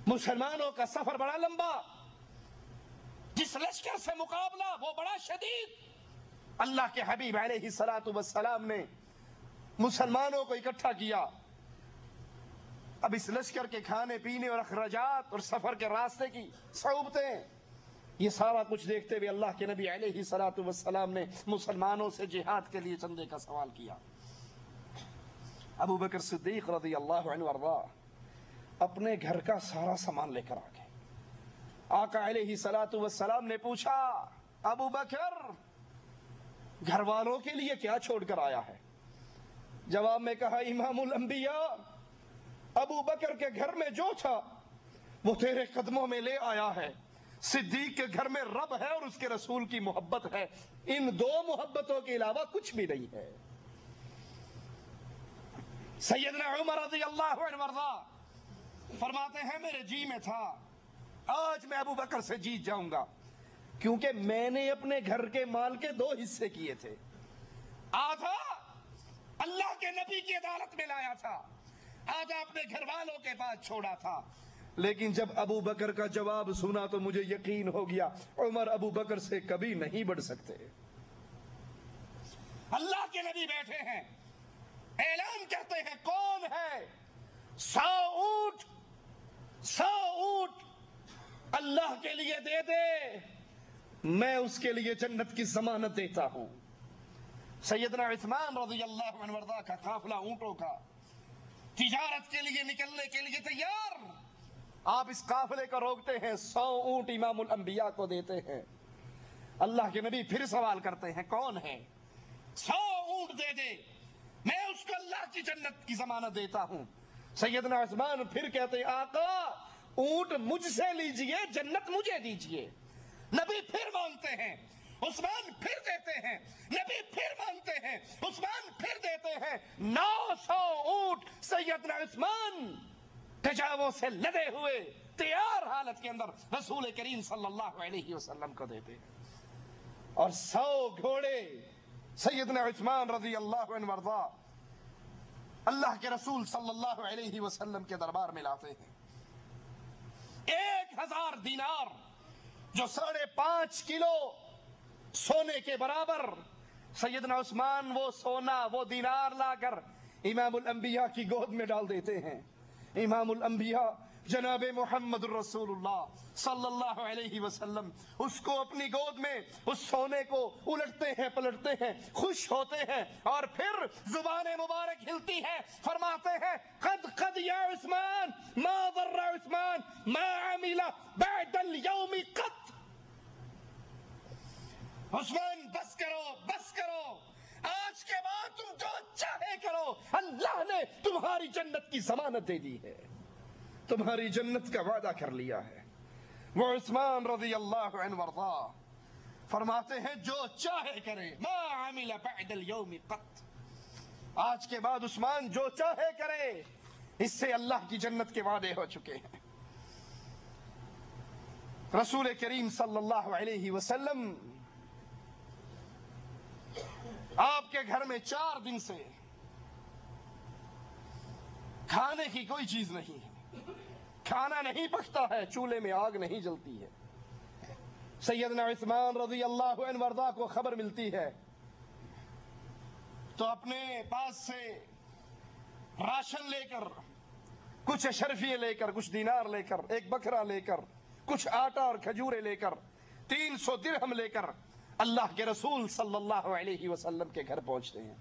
مسلمانوں کا سفر بڑا لمبا, جس لشکر سے مقابلہ وہ بڑا شدید. اللہ کے حبیب علیہ الصلوۃ والسلام نے مسلمانوں کو اکٹھا کیا. اب اس لشکر کے کھانے پینے اور اخراجات اور سفر کے راستے کی صعوبتیں, یہ سارا کچھ دیکھتے ہوئے اللہ کے نبی علیہ الصلوۃ والسلام نے مسلمانوں سے جہاد کے لیے چندے کا سوال کیا. ابو بکر صدیق رضی اللہ عنہ وارضا اپنے گھر کا سارا سامان لے کر آ گئے. آقا علیہ الصلوۃ والسلام نے پوچھا ابو بکر گھر والوں کے لیے کیا چھوڑ کر آیا ہے؟ جواب میں کہا امام الانبیاء ابو بکر کے گھر میں جو تھا وہ تیرے قدموں میں لے آیا ہے. صدیق کے گھر میں رب ہے اور اس کے رسول کی محبت ہے, ان 2 محبتوں کے علاوہ کچھ بھی نہیں ہے. سیدنا عمر رضی اللہ عنہ وارضا فرماتے ہیں میرے جی میں تھا آج میں ابو بکر سے جیت جاؤں گا, کیونکہ میں نے اپنے گھر کے مال کے 2 حصے کیے تھے. آدھا اللہ کے نبی کی عدالت میں لایا تھا, آدھا اپنے گھر والوں کے پاس چھوڑا تھا. لیکن جب ابو بکر کا جواب سنا تو مجھے یقین ہو گیا عمر ابو بکر سے کبھی نہیں بڑھ سکتے. اللہ کے نبی بیٹھے ہیں, اعلان کرتے ہیں کون ہے 100 اونٹ اللہ کے لیے دے دے, میں اس کے لیے جنت کی ضمانت دیتا ہوں. سیدنا عثمان رضی اللہ عنہ وارضا کا قافلہ اونٹوں کا تجارت کے لیے نکلنے کے لیے تیار. آپ اس قافلے کو روکتے ہیں, 100 اونٹ امام الانبیاء کو دیتے ہیں. اللہ کے نبی پھر سوال کرتے ہیں کون ہے 100 اونٹ دے دے, میں اس کو اللہ کی جنت کی ضمانت دیتا ہوں. سیدنا عثمان پھر کہتے ہیں آقا اونٹ مجھ سے لیجئے, جنت مجھے دیجئے. نبی پھر مانگتے ہیں, عثمان پھر دیتے ہیں, نبی پھر مانگتے ہیں, عثمان پھر دیتے ہیں. 900 اونٹ سیدنا عثمان تجاوز سے لدے ہوئے تیار حالت کے اندر رسول کریم صلی اللہ علیہ وسلم کو دیتے ہیں, اور 100 گھوڑے سیدنا عثمان رضی اللہ عنہ وارضا اللہ کے رسول صلی اللہ علیہ وسلم کے دربار میں لاتے ہیں. 1000 دینار جو 5.5 کلو سونے کے برابر. سیدنا عثمان وہ سونا وہ دینار لا کر امام الانبیاء کی گود میں ڈال دیتے ہیں. امام الانبیاء جناب محمد الرسول اللہ صلی اللہ علیہ وسلم اس کو اپنی گود میں اس سونے کو الٹتے ہیں پلٹتے ہیں, خوش ہوتے ہیں, اور پھر زبان مبارک ہلتی ہے, فرماتے ہیں قد یا عثمان ما ضر عثمان ما عمل بعد اليوم قط. عثمان بس کرو, آج کے بعد تم جو چاہے کرو, اللہ نے تمہاری جنت کی ضمانت دے دی ہے, تمہاری جنت کا وعدہ کر لیا ہے. وہ عثمان رضی اللہ عنہ وارضا فرماتے ہیں جو چاہے کرے, ما عمل بعد اليوم قط, آج کے بعد عثمان جو چاہے کرے, اس سے اللہ کی جنت کے وعدے ہو چکے ہیں. رسول کریم صلی اللہ علیہ وسلم آپ کے گھر میں 4 دن سے کھانے کی کوئی چیز نہیں ہے, کھانا نہیں پکتا ہے, چولہے میں آگ نہیں جلتی ہے. سیدنا عثمان رضی اللہ عنہ وارضا کو خبر ملتی ہے تو اپنے پاس سے راشن لے کر کچھ اشرفیے لے کر، کچھ دینار لے کر، ایک بکرا لے کر، کچھ آٹا اور کھجورے لے کر، 300 درہم لے کر اللہ کے رسول صلی اللہ علیہ وسلم کے گھر پہنچتے ہیں۔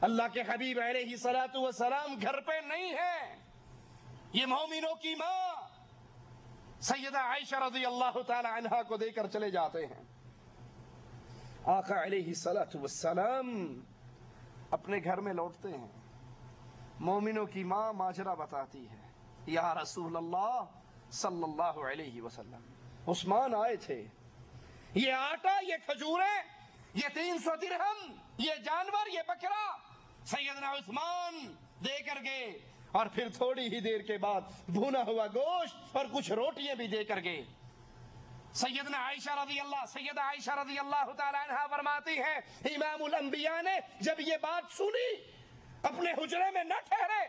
اللہ کے حبیب علیہ الصلوۃ والسلام گھر پہ نہیں ہیں، یہ مومنوں کی ماں سیدہ عائشہ رضی اللہ تعالی عنہا کو دے کر چلے جاتے ہیں۔ آقا علیہ الصلوۃ والسلام اپنے گھر میں لوٹتے ہیں، مومنوں کی ماں ماجرا بتاتی ہے، یا رسول اللہ صلی اللہ علیہ وسلم، عثمان آئے تھے، یہ آٹا، یہ کھجوریں، یہ 300 درہم، یہ جانور، یہ بکرا سیدنا عثمان دے کر گئے، اور پھر تھوڑی ہی دیر کے بعد بھونا ہوا گوشت اور کچھ روٹیاں بھی دے کر گئے۔ سیدہ عائشہ رضی اللہ تعالی عنہا فرماتی ہیں، امام الانبیاء نے جب یہ بات سنی اپنے حجرے میں نہ ٹھہرے،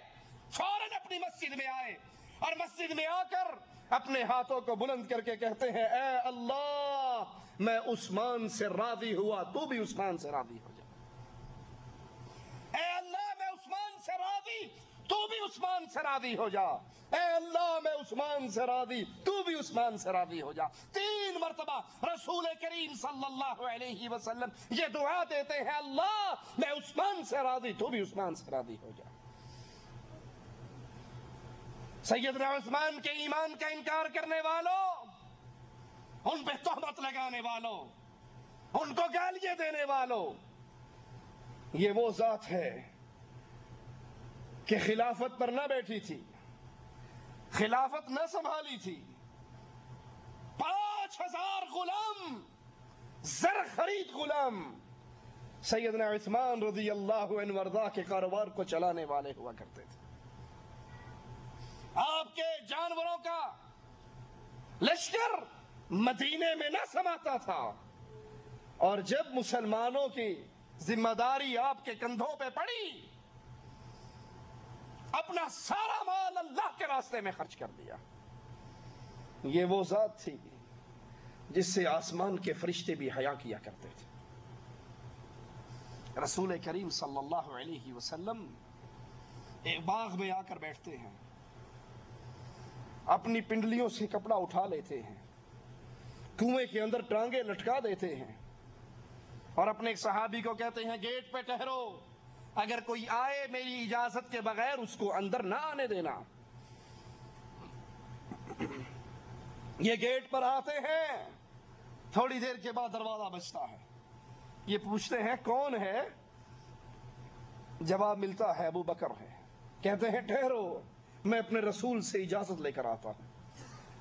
فوراً اپنی مسجد میں آئے، اور مسجد میں آ کر اپنے ہاتھوں کو بلند کر کے کہتے ہیں، اے اللہ میں عثمان سے راضی ہوا، تو بھی عثمان سے راضی ہو جا۔ اے اللہ میں عثمان سے راضی، تو بھی عثمان سے راضی ہو جا۔ اے اللہ میں عثمان سے راضی، تو بھی عثمان سے راضی ہو جا۔ 3 مرتبہ رسول کریم صلی اللہ علیہ وسلم یہ دعا دیتے ہیں، اللہ میں عثمان سے راضی، تو بھی عثمان سے راضی ہو جا۔ سیدنا عثمان کے ایمان کا انکار کرنے والوں، ان پہ تہمت لگانے والوں، ان کو گالیاں دینے والوں، یہ وہ ذات ہے کہ خلافت پر نہ بیٹھی تھی، خلافت نہ سنبھالی تھی، 5000 غلام، زر خرید غلام سیدنا عثمان رضی اللہ عنہ وارضاہ کے کاروبار کو چلانے والے ہوا کرتے تھے۔ آپ کے جانوروں کا لشکر مدینے میں نہ سماتا تھا، اور جب مسلمانوں کی ذمہ داری آپ کے کندھوں پہ پڑی، اپنا سارا مال اللہ کے راستے میں خرچ کر دیا۔ یہ وہ ذات تھی جس سے آسمان کے فرشتے بھی حیا کیا کرتے تھے۔ رسول کریم صلی اللہ علیہ وسلم ایک باغ میں آ کر بیٹھتے ہیں، اپنی پنڈلیوں سے کپڑا اٹھا لیتے ہیں، کنویں کے اندر ٹانگیں لٹکا دیتے ہیں، اور اپنے ایک صحابی کو کہتے ہیں، گیٹ پہ ٹھہرو، اگر کوئی آئے میری اجازت کے بغیر اس کو اندر نہ آنے دینا۔ یہ گیٹ پر آتے ہیں، تھوڑی دیر کے بعد دروازہ بجتا ہے، یہ پوچھتے ہیں کون ہے؟ جواب ملتا ہے ابو بکر ہے۔ کہتے ہیں ٹھہرو، میں اپنے رسول سے اجازت لے کر آتا ہوں۔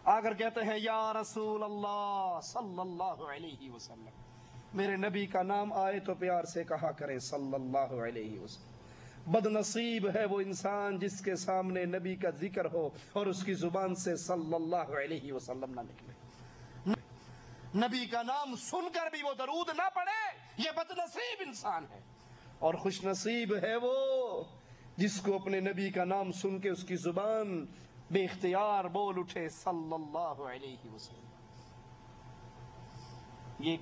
آ کر کہتے ہیں، یا رسول اللہ صلی اللہ علیہ وسلم، میرے نبی کا نام آئے تو پیار سے کہا کریں صلی اللہ علیہ وسلم۔ بد نصیب ہے وہ انسان جس کے سامنے نبی کا ذکر ہو اور اس کی زبان سے صلی اللہ علیہ وسلم نہ نکلے، نبی کا نام سن کر بھی وہ درود نہ پڑے، یہ بد نصیب انسان ہے۔ اور خوش نصیب ہے وہ جس کو اپنے نبی کا نام سن کے اس کی زبان بے اختیار بول اٹھے صلی اللہ علیہ وسلم۔ یہ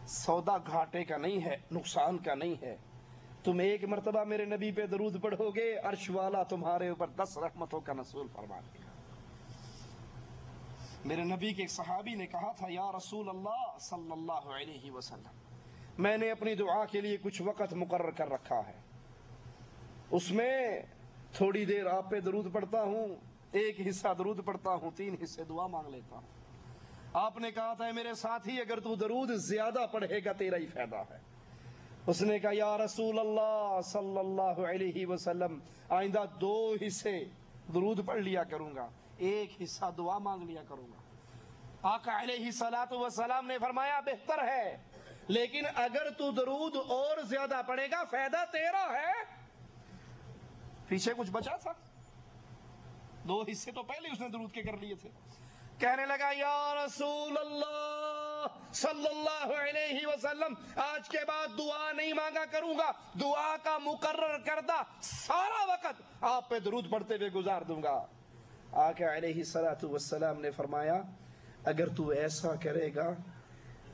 سودا گھاٹے کا نہیں ہے، نقصان کا نہیں ہے۔ تم ایک مرتبہ میرے نبی پہ درود پڑھو گے، عرش والا تمہارے اوپر 10 رحمتوں کا نزول فرما دے گا۔ میرے نبی کے ایک صحابی نے کہا تھا، یا رسول اللہ صلی اللہ علیہ وسلم، میں نے اپنی دعا کے لیے کچھ وقت مقرر کر رکھا ہے، اس میں تھوڑی دیر آپ پہ درود پڑھتا ہوں، ایک حصہ درود پڑھتا ہوں، 3 حصے دعا مانگ لیتا ہوں۔ آپ نے کہا تھا میرے ساتھی، اگر تو درود زیادہ پڑھے گا تیرا ہی فائدہ ہے۔ اس نے کہا، یا رسول اللہ صلی اللہ علیہ وسلم، آئندہ 2 حصے درود پڑھ لیا کروں گا، 1 حصہ دعا مانگ لیا کروں گا۔ آقا علیہ الصلوۃ والسلام نے فرمایا، بہتر ہے، لیکن اگر تو درود اور زیادہ پڑھے گا فائدہ تیرا ہے۔ پیچھے کچھ بچا تھا، 2 حصے تو پہلے اس نے درود کے کر لیے تھے۔ کہنے لگا، یا رسول اللہ صلی اللہ علیہ وسلم، آج کے بعد دعا نہیں مانگا کروں گا، دعا کا مقرر کردہ سارا وقت آپ پہ درود پڑھتے ہوئے گزار دوں گا۔ آقا علیہ الصلوۃ والسلام نے فرمایا، اگر تو ایسا کرے گا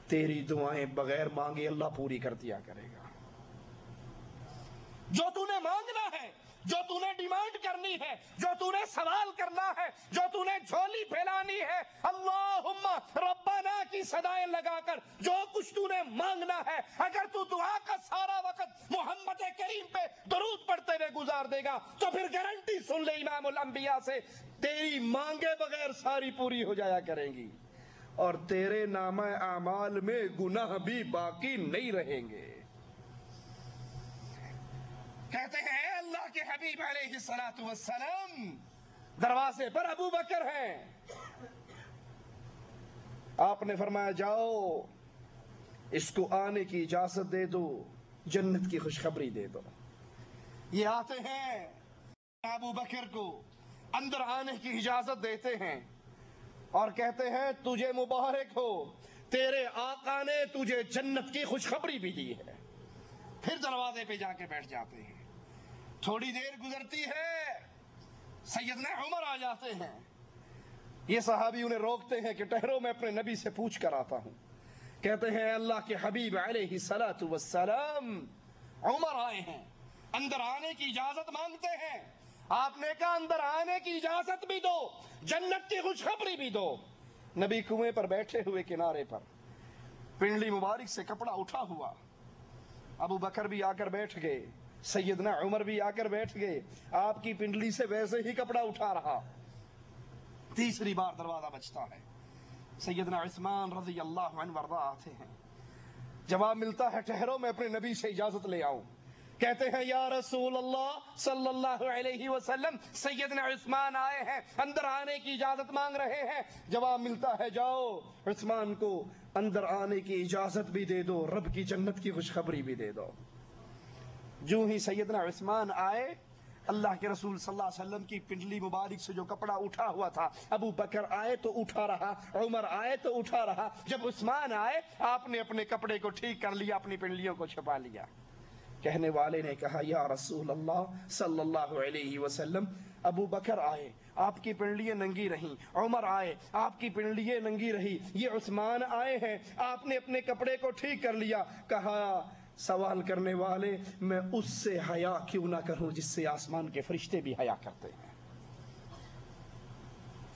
تیری دعائیں بغیر مانگے اللہ پوری کر دیا کرے گا۔ جو تو نے مانگنا ہے جو تو نے ڈیمانڈ کرنی ہے، جو تو نے سوال کرنا ہے، جو تو نے جھولی پھیلانی ہے، اللہم ربنا کی صدائیں لگا کر جو کچھ تو نے مانگنا ہے، اگر تو دعا کا سارا وقت محمد کریم پہ درود پڑھتے ہوئے گزار دے گا تو پھر گارنٹی سن لے امام الانبیاء سے، تیری مانگے بغیر ساری پوری ہو جایا کریں گی اور تیرے نامہ اعمال میں گناہ بھی باقی نہیں رہیں گے۔ کہتے ہیں اے اللہ کے حبیب علیہ الصلوۃ والسلام، دروازے پر ابو بکر ہیں، آپ نے فرمایا جاؤ اس کو آنے کی اجازت دے دو، جنت کی خوشخبری دے دو۔ یہ آتے ہیں، ابو بکر کو اندر آنے کی اجازت دیتے ہیں اور کہتے ہیں تجھے مبارک ہو، تیرے آقا نے تجھے جنت کی خوشخبری بھی دی ہے۔ پھر دروازے پہ جا کے بیٹھ جاتے ہیں، تھوڑی دیر گزرتی ہے، سیدنا عمر آ جاتے ہیں، یہ صحابی انہیں روکتے ہیں کہ ٹھہرو میں اپنے نبی سے پوچھ کر آتا ہوں۔ کہتے ہیں اللہ کے حبیب علیہ الصلوۃ والسلام عمر آئے ہیں، اندر آنے کی اجازت مانگتے ہیں۔ آپ نے کہا اندر آنے کی اجازت بھی دو، جنت کی خوشخبری بھی دو۔ نبی کنویں پر بیٹھے ہوئے کنارے پر، پنڈلی مبارک سے کپڑا اٹھا ہوا، ابو بکر بھی آ کر بیٹھ گئے، سیدنا عمر بھی آ کر بیٹھ گئے، آپ کی پنڈلی سے ویسے ہی کپڑا اٹھا رہا۔ تیسری بار دروازہ بجتا ہے، سیدنا عثمان رضی اللہ عنہ وارضہ آتے ہیں، جواب ملتا ہے ٹھہرو میں اپنے نبی سے اجازت لے آؤں۔ کہتے ہیں یا رسول اللہ صلی اللہ علیہ وسلم، سیدنا عثمان آئے ہیں، اندر آنے کی اجازت مانگ رہے ہیں۔ جواب ملتا ہے جاؤ عثمان کو اندر آنے کی اجازت بھی دے دو، رب کی جنت کی خوشخبری بھی دے دو۔ جو ہی سیدنا عثمان آئے، اللہ کے رسول صلی اللہ علیہ وسلم کی پنڈلی مبارک سے جو کپڑا اٹھا ہوا تھا، ابو بکر آئے تو اٹھا رہا، عمر آئے تو اٹھا رہا، جب عثمان آئے آپ نے اپنے کپڑے کو ٹھیک کر لیا، اپنی پنڈلیوں کو چھپا لیا۔ کہنے والے نے کہا یا رسول اللہ صلی اللہ علیہ وسلم، ابو بکر آئے آپ کی پنڈلیاں ننگی رہیں، عمر آئے آپ کی پنڈلیاں ننگی رہی، یہ عثمان آئے ہیں آپ نے اپنے کپڑے کو ٹھیک کر لیا۔ کہا سوال کرنے والے میں اس سے حیا کیوں نہ کروں جس سے آسمان کے فرشتے بھی حیا کرتے ہیں۔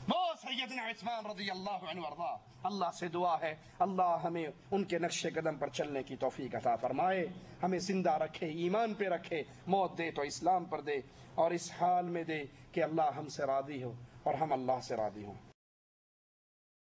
وہ سیدنا عثمان رضی اللہ عنہ وارضہ، اللہ سے دعا ہے اللہ ہمیں ان کے نقش قدم پر چلنے کی توفیق عطا فرمائے، ہمیں زندہ رکھے، ایمان پہ رکھے، موت دے تو اسلام پر دے، اور اس حال میں دے کہ اللہ ہم سے راضی ہو اور ہم اللہ سے راضی ہوں۔